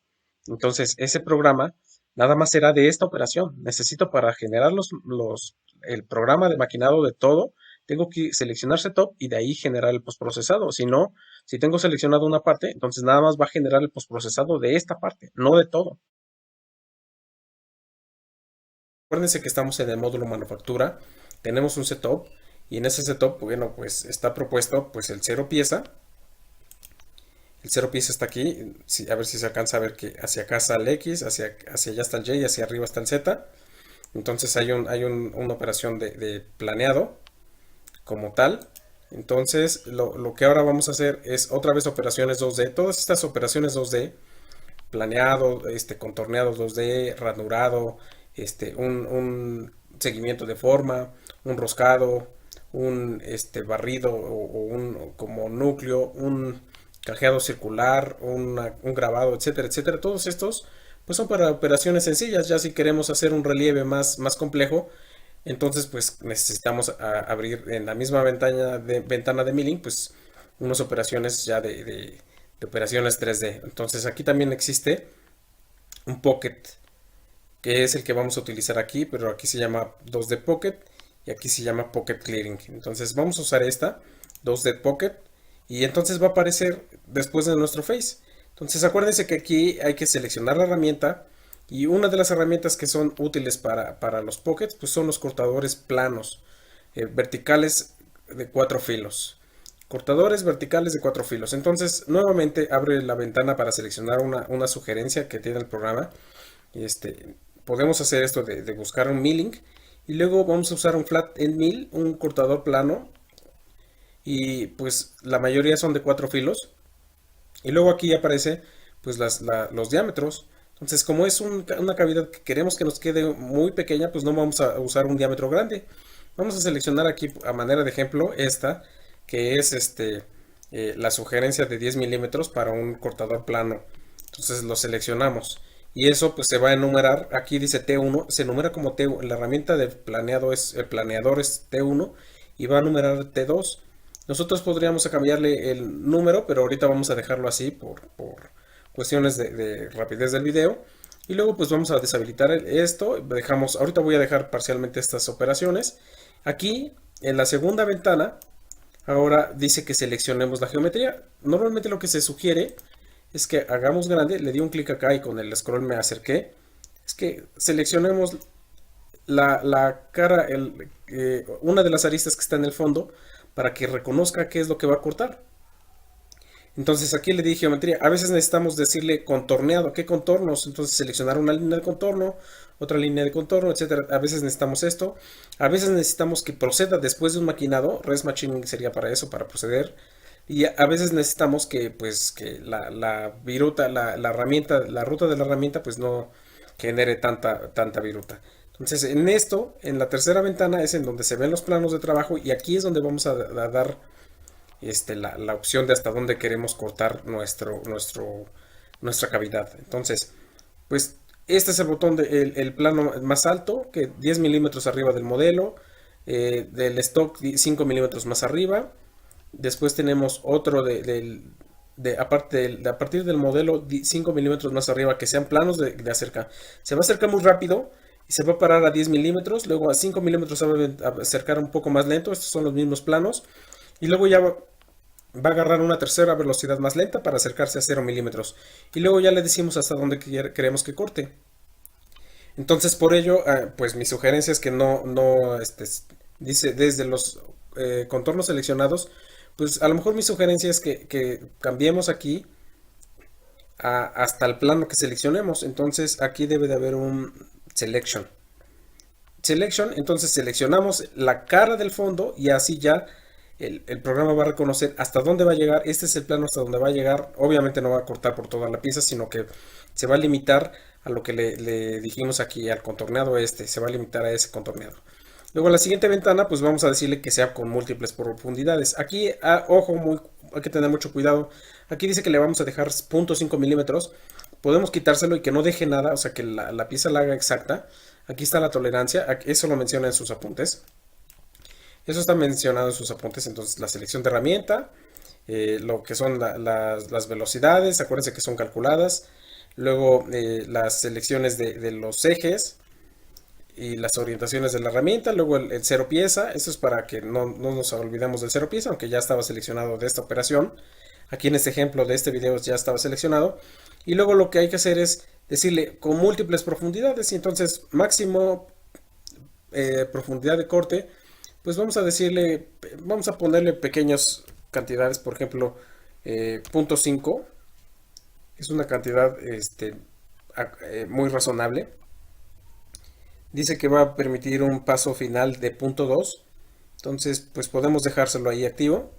entonces ese programa nada más será de esta operación. Necesito para generar el programa de maquinado de todo, tengo que seleccionar setup y de ahí generar el postprocesado. Si no, si tengo seleccionado una parte, entonces nada más va a generar el postprocesado de esta parte, no de todo. Acuérdense que estamos en el módulo manufactura, tenemos un setup y en ese setup, bueno, pues está propuesto pues el cero pieza. El cero pieza está aquí, a ver si se alcanza a ver que hacia acá está el X, hacia allá está el Y y hacia arriba está el Z. Entonces hay una operación de planeado como tal. Entonces lo que ahora vamos a hacer es otra vez operaciones 2D. Todas estas operaciones 2D, planeado, contorneado 2D, ranurado, un seguimiento de forma, un roscado, un barrido o un como núcleo, un cajeado circular, un grabado, etcétera, etcétera. Todos estos pues son para operaciones sencillas. Ya si queremos hacer un relieve más complejo, entonces pues necesitamos abrir en la misma ventana de milling pues unas operaciones ya de operaciones 3D. Entonces aquí también existe un Pocket, que es el que vamos a utilizar aquí, pero aquí se llama 2D Pocket y aquí se llama Pocket Clearing. Entonces vamos a usar esta 2D Pocket y entonces va a aparecer después de nuestro face. Entonces acuérdense que aquí hay que seleccionar la herramienta y una de las herramientas que son útiles para los pockets pues son los cortadores planos, verticales de 4 filos. Cortadores verticales de 4 filos. Entonces nuevamente abre la ventana para seleccionar una sugerencia que tiene el programa. Podemos hacer esto de buscar un milling y luego vamos a usar un flat end mill, un cortador plano y pues la mayoría son de 4 filos y luego aquí aparece pues los diámetros. Entonces como es una cavidad que queremos que nos quede muy pequeña, pues no vamos a usar un diámetro grande. Vamos a seleccionar aquí a manera de ejemplo esta que es la sugerencia de 10 milímetros para un cortador plano. Entonces lo seleccionamos y eso pues se va a enumerar. Aquí dice T1, se enumera como T1. La herramienta de planeado el planeador es T1 y va a numerar T2. Nosotros podríamos cambiarle el número, pero ahorita vamos a dejarlo así por cuestiones de rapidez del video. Y luego pues vamos a deshabilitar esto. Ahorita voy a dejar parcialmente estas operaciones. Aquí en la segunda ventana, ahora dice que seleccionemos la geometría. Normalmente lo que se sugiere es que hagamos grande. Le di un clic acá y con el scroll me acerqué. Es que seleccionemos la cara, una de las aristas que está en el fondo para que reconozca qué es lo que va a cortar. Entonces aquí le di geometría. A veces necesitamos decirle contorneado, ¿qué contornos? Entonces seleccionar una línea de contorno, otra línea de contorno, etcétera. A veces necesitamos esto. A veces necesitamos que proceda después de un maquinado. Res machining sería para eso, para proceder. Y a veces necesitamos que pues que la viruta, la herramienta, la ruta de la herramienta pues no genere tanta viruta. Entonces en la tercera ventana es en donde se ven los planos de trabajo y aquí es donde vamos a dar la opción de hasta dónde queremos cortar nuestra cavidad. Entonces, pues este es el botón el plano más alto, que 10 milímetros arriba del modelo, del stock 5 milímetros más arriba. Después tenemos otro a partir del modelo 5 milímetros más arriba, que sean planos de acercar. Se va a acercar muy rápido y se va a parar a 10 milímetros, luego a 5 milímetros se va a acercar un poco más lento. Estos son los mismos planos. Y luego ya va a agarrar una tercera velocidad más lenta para acercarse a 0 milímetros. Y luego ya le decimos hasta dónde queremos que corte. Entonces por ello, pues mi sugerencia es que dice desde los contornos seleccionados, pues a lo mejor mi sugerencia es que cambiemos aquí hasta el plano que seleccionemos. Entonces aquí debe de haber un selection. Entonces seleccionamos la cara del fondo y así ya el programa va a reconocer hasta dónde va a llegar. Este es el plano hasta donde va a llegar. Obviamente no va a cortar por toda la pieza, sino que se va a limitar a lo que le dijimos aquí al contorneado se va a limitar a ese contorneado. Luego en la siguiente ventana pues vamos a decirle que sea con múltiples profundidades. Aquí, ojo, hay que tener mucho cuidado. Aquí dice que le vamos a dejar 0.5 milímetros. Podemos quitárselo y que no deje nada, o sea que la pieza la haga exacta. Aquí está la tolerancia, eso lo menciona en sus apuntes. Eso está mencionado en sus apuntes. Entonces, la selección de herramienta, lo que son las velocidades, acuérdense que son calculadas. Luego, las selecciones de los ejes y las orientaciones de la herramienta. Luego, el cero pieza. Eso es para que no nos olvidemos del cero pieza, aunque ya estaba seleccionado de esta operación. Aquí en este ejemplo de este video ya estaba seleccionado. Y luego lo que hay que hacer es decirle con múltiples profundidades. Y entonces, máximo profundidad de corte, pues vamos a decirle, vamos a ponerle pequeñas cantidades, por ejemplo, 0.5 es una cantidad muy razonable. Dice que va a permitir un paso final de 0.2, entonces pues podemos dejárselo ahí activo.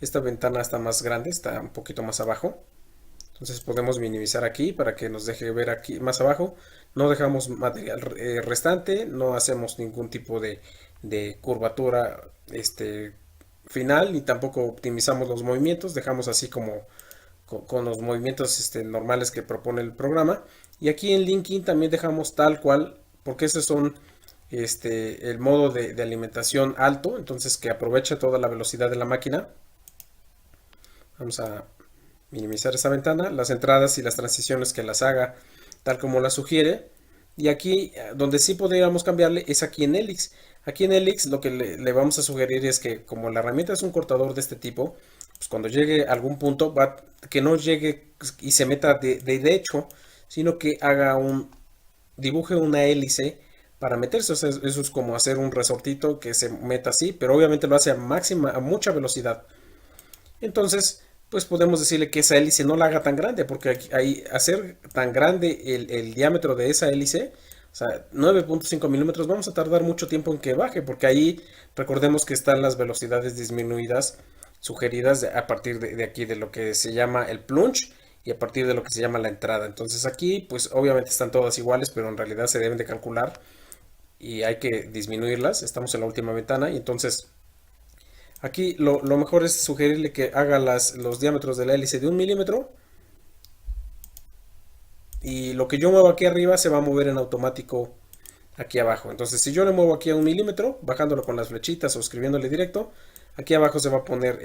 Esta ventana está más grande, está un poquito más abajo. Entonces podemos minimizar aquí para que nos deje ver aquí más abajo. No dejamos material restante, no hacemos ningún tipo de curvatura final, ni tampoco optimizamos los movimientos. Dejamos así como con los movimientos normales que propone el programa. Y aquí en linking también dejamos tal cual, porque esos son el modo de alimentación alto, entonces que aprovecha toda la velocidad de la máquina. Vamos a minimizar esa ventana, las entradas y las transiciones que las haga tal como las sugiere. Y aquí donde sí podríamos cambiarle es aquí en Helix. Aquí en Helix lo que le vamos a sugerir es que como la herramienta es un cortador de este tipo, pues cuando llegue a algún punto que no llegue y se meta de hecho, sino que dibuje una hélice para meterse. O sea, eso es como hacer un resortito que se meta así, pero obviamente lo hace a mucha velocidad. Entonces, pues podemos decirle que esa hélice no la haga tan grande, porque ahí hacer tan grande el diámetro de esa hélice, o sea, 9.5 milímetros, vamos a tardar mucho tiempo en que baje, porque ahí recordemos que están las velocidades disminuidas sugeridas a partir de aquí, de lo que se llama el plunge y a partir de lo que se llama la entrada. Entonces aquí, pues obviamente están todas iguales, pero en realidad se deben de calcular y hay que disminuirlas. Estamos en la última ventana y entonces aquí lo mejor es sugerirle que haga los diámetros de la hélice de 1 milímetro. Y lo que yo muevo aquí arriba se va a mover en automático aquí abajo. Entonces si yo le muevo aquí a 1 milímetro, bajándolo con las flechitas o escribiéndole directo, aquí abajo se va a poner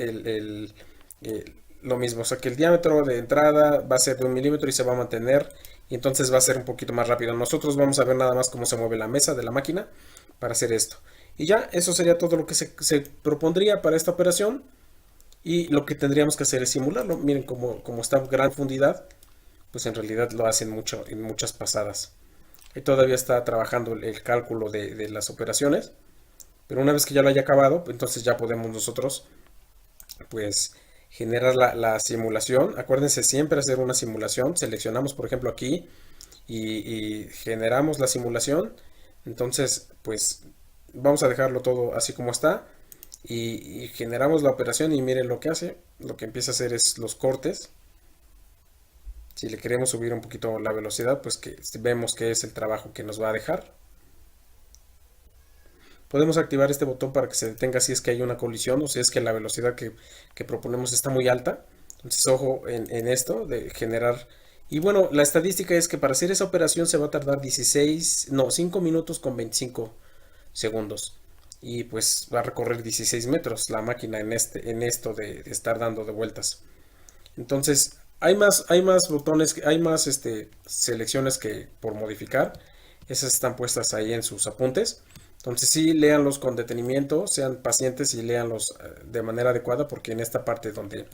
lo mismo. O sea que el diámetro de entrada va a ser de 1 milímetro y se va a mantener. Y entonces va a ser un poquito más rápido. Nosotros vamos a ver nada más cómo se mueve la mesa de la máquina para hacer esto. Y ya, eso sería todo lo que se propondría para esta operación. Y lo que tendríamos que hacer es simularlo. Miren como está gran profundidad, pues en realidad lo hacen mucho en muchas pasadas. Y todavía está trabajando el cálculo de las operaciones. Pero una vez que ya lo haya acabado, entonces ya podemos nosotros, pues, generar la simulación. Acuérdense siempre hacer una simulación. Seleccionamos, por ejemplo, aquí y generamos la simulación. Entonces, pues, vamos a dejarlo todo así como está. Y generamos la operación y miren lo que hace. Lo que empieza a hacer es los cortes. Si le queremos subir un poquito la velocidad, pues que vemos que es el trabajo que nos va a dejar. Podemos activar este botón para que se detenga si es que hay una colisión o si es que la velocidad que proponemos está muy alta. Entonces, ojo en esto de generar. Y bueno, la estadística es que para hacer esa operación se va a tardar 5 minutos con 25 segundos. Y pues va a recorrer 16 metros la máquina en esto de estar dando de vueltas. Entonces, hay más botones, hay más selecciones que por modificar. Esas están puestas ahí en sus apuntes. Entonces, sí, léanlos con detenimiento, sean pacientes y léanlos de manera adecuada, porque en esta parte donde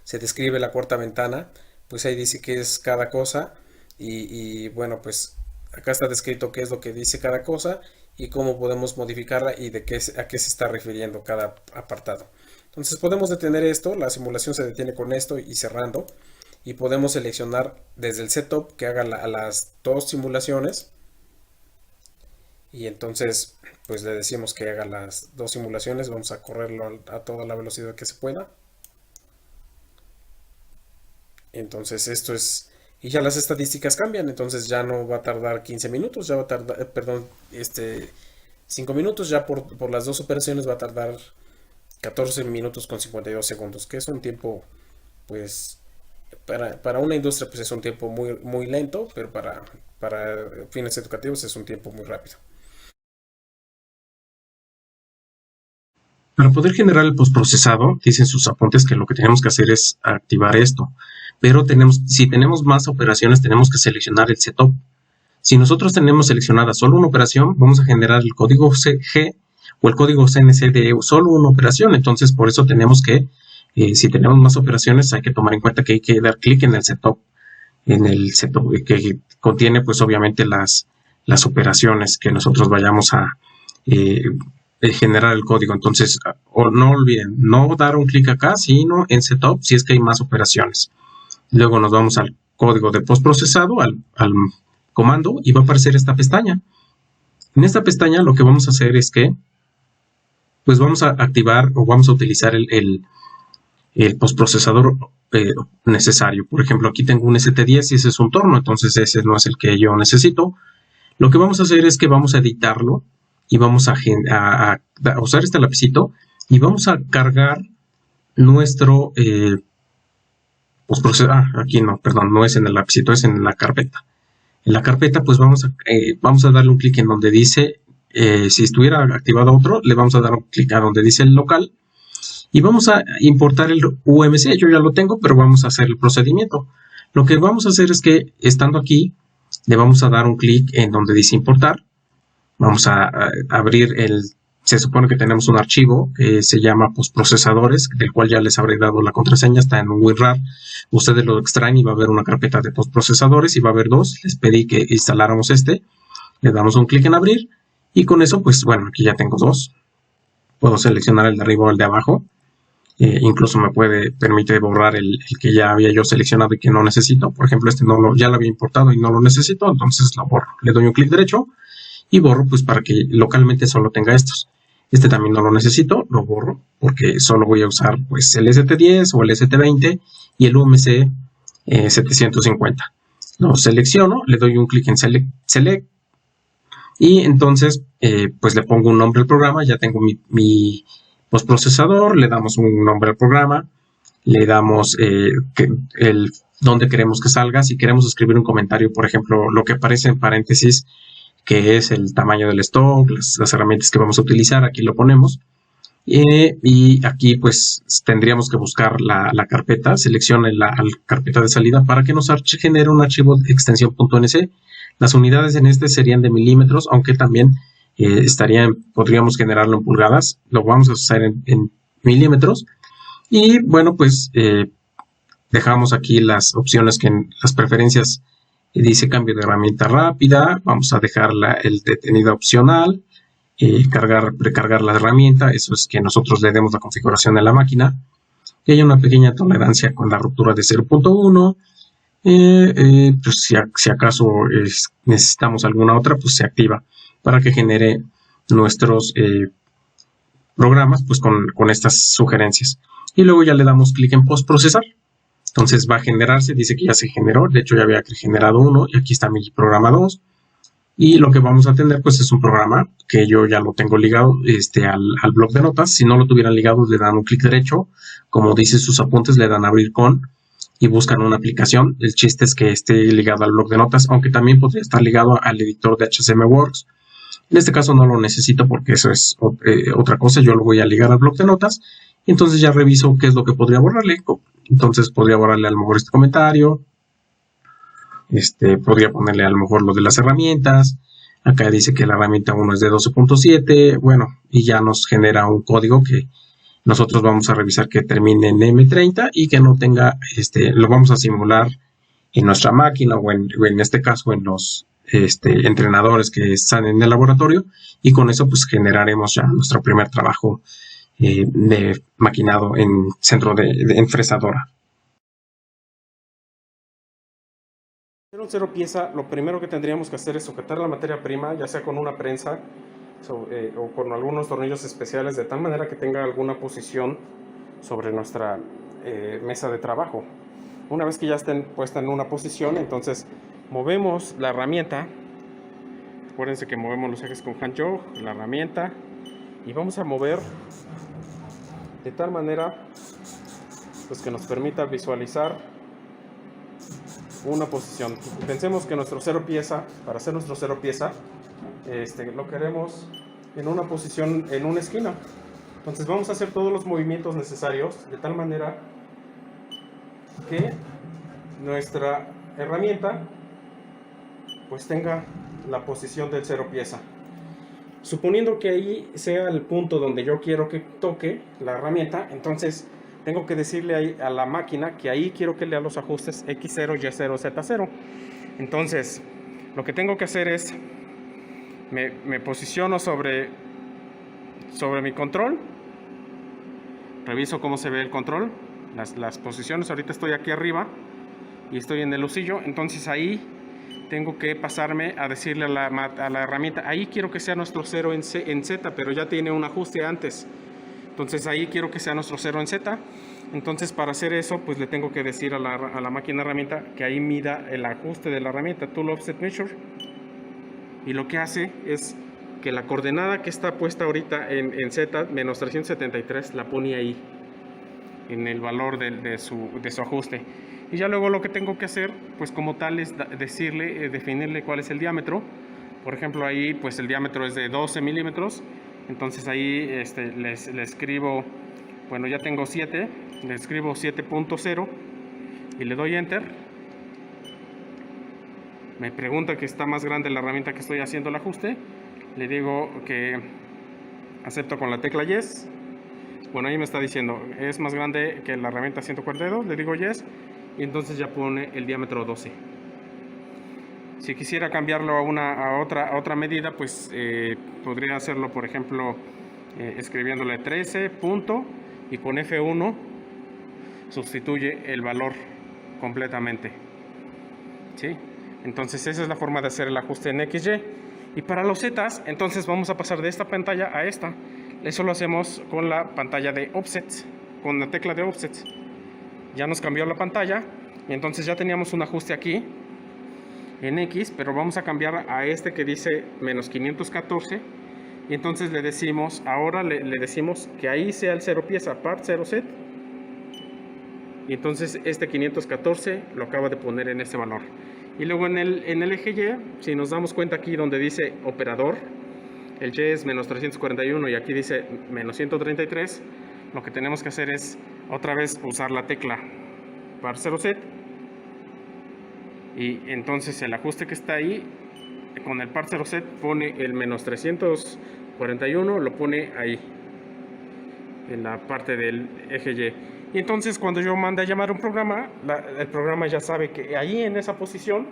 se describe la cuarta ventana, pues ahí dice qué es cada cosa. Y bueno, pues acá está descrito qué es lo que dice cada cosa y cómo podemos modificarla y a qué se está refiriendo cada apartado. Entonces podemos detener esto, la simulación se detiene con esto y cerrando. Y podemos seleccionar desde el setup que haga las dos simulaciones. Y entonces pues le decimos que haga las dos simulaciones. Vamos a correrlo a toda la velocidad que se pueda. Entonces esto es. Y ya las estadísticas cambian. Entonces ya no va a tardar 15 minutos. Ya va a tardar, perdón, 5 minutos. Ya por las dos operaciones va a tardar 14 minutos con 52 segundos, que es un tiempo, pues, para una industria, pues es un tiempo muy, muy lento, pero para fines educativos es un tiempo muy rápido. Para poder generar el postprocesado, dicen sus apuntes que lo que tenemos que hacer es activar esto. Pero si tenemos más operaciones, tenemos que seleccionar el setup. Si nosotros tenemos seleccionada solo una operación, vamos a generar el código G o el código CNC de solo una operación. Entonces, por eso tenemos que, si tenemos más operaciones, hay que tomar en cuenta que hay que dar clic en el setup que contiene, pues, obviamente las operaciones que nosotros vayamos a generar el código. Entonces, no olviden, no dar un clic acá, sino en setup si es que hay más operaciones. Luego nos vamos al código de postprocesado, al comando, y va a aparecer esta pestaña. En esta pestaña lo que vamos a hacer es que pues vamos a activar o vamos a utilizar el postprocesador necesario. Por ejemplo, aquí tengo un ST10 y ese es un torno, entonces ese no es el que yo necesito. Lo que vamos a hacer es que vamos a editarlo y vamos a usar este lapicito y vamos a cargar nuestro postprocesador. Aquí no, perdón, no es en el lapicito, es en la carpeta. En la carpeta, pues vamos a darle un clic en donde dice, si estuviera activado otro, le vamos a dar un clic a donde dice el local y vamos a importar el UMC. Yo ya lo tengo, pero vamos a hacer el procedimiento. Lo que vamos a hacer es que, estando aquí, le vamos a dar un clic en donde dice importar. Vamos a abrir se supone que tenemos un archivo que se llama postprocesadores, del cual ya les habré dado la contraseña, está en WinRAR. Ustedes lo extraen y va a haber una carpeta de postprocesadores y va a haber dos. Les pedí que instaláramos le damos un clic en abrir y con eso, pues bueno, aquí ya tengo dos. Puedo seleccionar el de arriba o el de abajo. Incluso me permite borrar el que ya había yo seleccionado y que no necesito. Por ejemplo, ya lo había importado y no lo necesito, entonces lo borro. Le doy un clic derecho y borro, pues, para que localmente solo tenga estos. Este también no lo necesito, lo borro porque solo voy a usar, pues, el ST10 o el ST20 y el UMC 750. Lo selecciono, le doy un clic en Select y entonces, pues, le pongo un nombre al programa. Ya tengo mi postprocesador, le damos un nombre al programa, le damos dónde queremos que salga. Si queremos escribir un comentario, por ejemplo, lo que aparece en paréntesis, que es el tamaño del stock, las herramientas que vamos a utilizar, aquí lo ponemos. Y aquí pues tendríamos que buscar la carpeta, seleccione la carpeta de salida para que nos genere un archivo de extensión .nc. Las unidades en serían de milímetros, aunque también podríamos generarlo en pulgadas. Lo vamos a usar en milímetros. Y bueno, pues dejamos aquí las opciones las preferencias. Dice cambio de herramienta rápida. Vamos a dejar el detenido opcional. Precargar la herramienta. Eso es que nosotros le demos la configuración de la máquina. Y hay una pequeña tolerancia con la ruptura de 0.1. Pues si acaso necesitamos alguna otra, pues se activa para que genere nuestros programas, pues con estas sugerencias. Y luego ya le damos clic en postprocesar. Entonces va a generarse, dice que ya se generó, de hecho ya había generado uno y aquí está mi programa 2. Y lo que vamos a tener pues es un programa que yo ya lo tengo ligado al bloc de notas. Si no lo tuvieran ligado, le dan un clic derecho, como dice sus apuntes, le dan abrir con y buscan una aplicación. El chiste es que esté ligado al bloc de notas, aunque también podría estar ligado al editor de HCMWorks. En este caso no lo necesito porque eso es otra cosa. Yo lo voy a ligar al bloc de notas. Y entonces ya reviso qué es lo que podría borrarle. Entonces podría borrarle a lo mejor este comentario. Podría ponerle a lo mejor lo de las herramientas. Acá dice que la herramienta 1 es de 12.7. Bueno, y ya nos genera un código que nosotros vamos a revisar que termine en M30 y que no tenga, lo vamos a simular en nuestra máquina o en este caso en los entrenadores que están en el laboratorio, y con eso pues generaremos ya nuestro primer trabajo de maquinado en centro en fresadora. Un cero pieza, lo primero que tendríamos que hacer es sujetar la materia prima, ya sea con una prensa o con algunos tornillos especiales, de tal manera que tenga alguna posición sobre nuestra mesa de trabajo. Una vez que ya estén puesta en una posición, entonces movemos la herramienta. Acuérdense que movemos los ejes con hand jaw, la herramienta, y vamos a mover de tal manera pues que nos permita visualizar una posición. Pensemos que nuestro cero pieza, para hacer nuestro cero pieza, lo queremos en una posición en una esquina. Entonces vamos a hacer todos los movimientos necesarios de tal manera que nuestra herramienta pues tenga la posición del 0 pieza. Suponiendo que ahí sea el punto donde yo quiero que toque la herramienta, entonces tengo que decirle ahí a la máquina que ahí quiero que lea los ajustes X0, Y0, Z0. Entonces lo que tengo que hacer es me posiciono sobre mi control, reviso cómo se ve el control, las posiciones. Ahorita estoy aquí arriba y estoy en el husillo, entonces ahí tengo que pasarme a decirle a la herramienta, ahí quiero que sea nuestro 0 en Z, pero ya tiene un ajuste antes, entonces ahí quiero que sea nuestro 0 en Z. Entonces para hacer eso pues le tengo que decir a la máquina herramienta que ahí mida el ajuste de la herramienta, Tool Offset Measure, y lo que hace es que la coordenada que está puesta ahorita en Z, menos 373, la pone ahí en el valor de su ajuste. Y ya luego lo que tengo que hacer pues como tal es decirle, definirle cuál es el diámetro. Por ejemplo ahí pues el diámetro es de 12 milímetros, entonces ahí le escribo, bueno ya tengo 7, le escribo 7.0 y le doy enter. Me pregunta que está más grande la herramienta que estoy haciendo el ajuste, le digo que acepto con la tecla yes. Bueno, ahí me está diciendo es más grande que la herramienta 142, le digo yes, y entonces ya pone el diámetro 12. Si quisiera cambiarlo a otra medida, pues podría hacerlo, por ejemplo, escribiéndole 13 punto y con F1 sustituye el valor completamente, ¿sí? Entonces esa es la forma de hacer el ajuste en XY. Y para los Zetas, entonces vamos a pasar de esta pantalla a esta. Eso lo hacemos con la pantalla de offsets, con la tecla de offsets. Ya nos cambió la pantalla y entonces ya teníamos un ajuste aquí en X, pero vamos a cambiar a este que dice menos 514. Y entonces le decimos, ahora le decimos que ahí sea el 0 pieza, part 0 set. Y entonces este 514 lo acaba de poner en ese valor. Y luego en el eje Y, si nos damos cuenta aquí donde dice operador, el Y es menos 341 y aquí dice menos 133, lo que tenemos que hacer es otra vez usar la tecla par 0 set, y entonces el ajuste que está ahí con el par 0 set pone el menos 341, lo pone ahí en la parte del eje Y. Y entonces cuando yo mande a llamar un programa, el programa ya sabe que ahí en esa posición,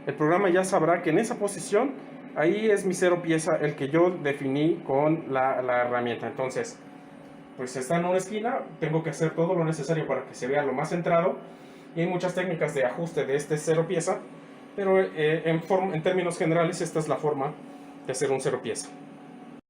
el programa ya sabrá que en esa posición, ahí es mi 0 pieza, el que yo definí con la herramienta. Entonces, pues está en una esquina, tengo que hacer todo lo necesario para que se vea lo más centrado. Y hay muchas técnicas de ajuste de este 0 pieza, pero en términos generales esta es la forma de hacer un 0 pieza.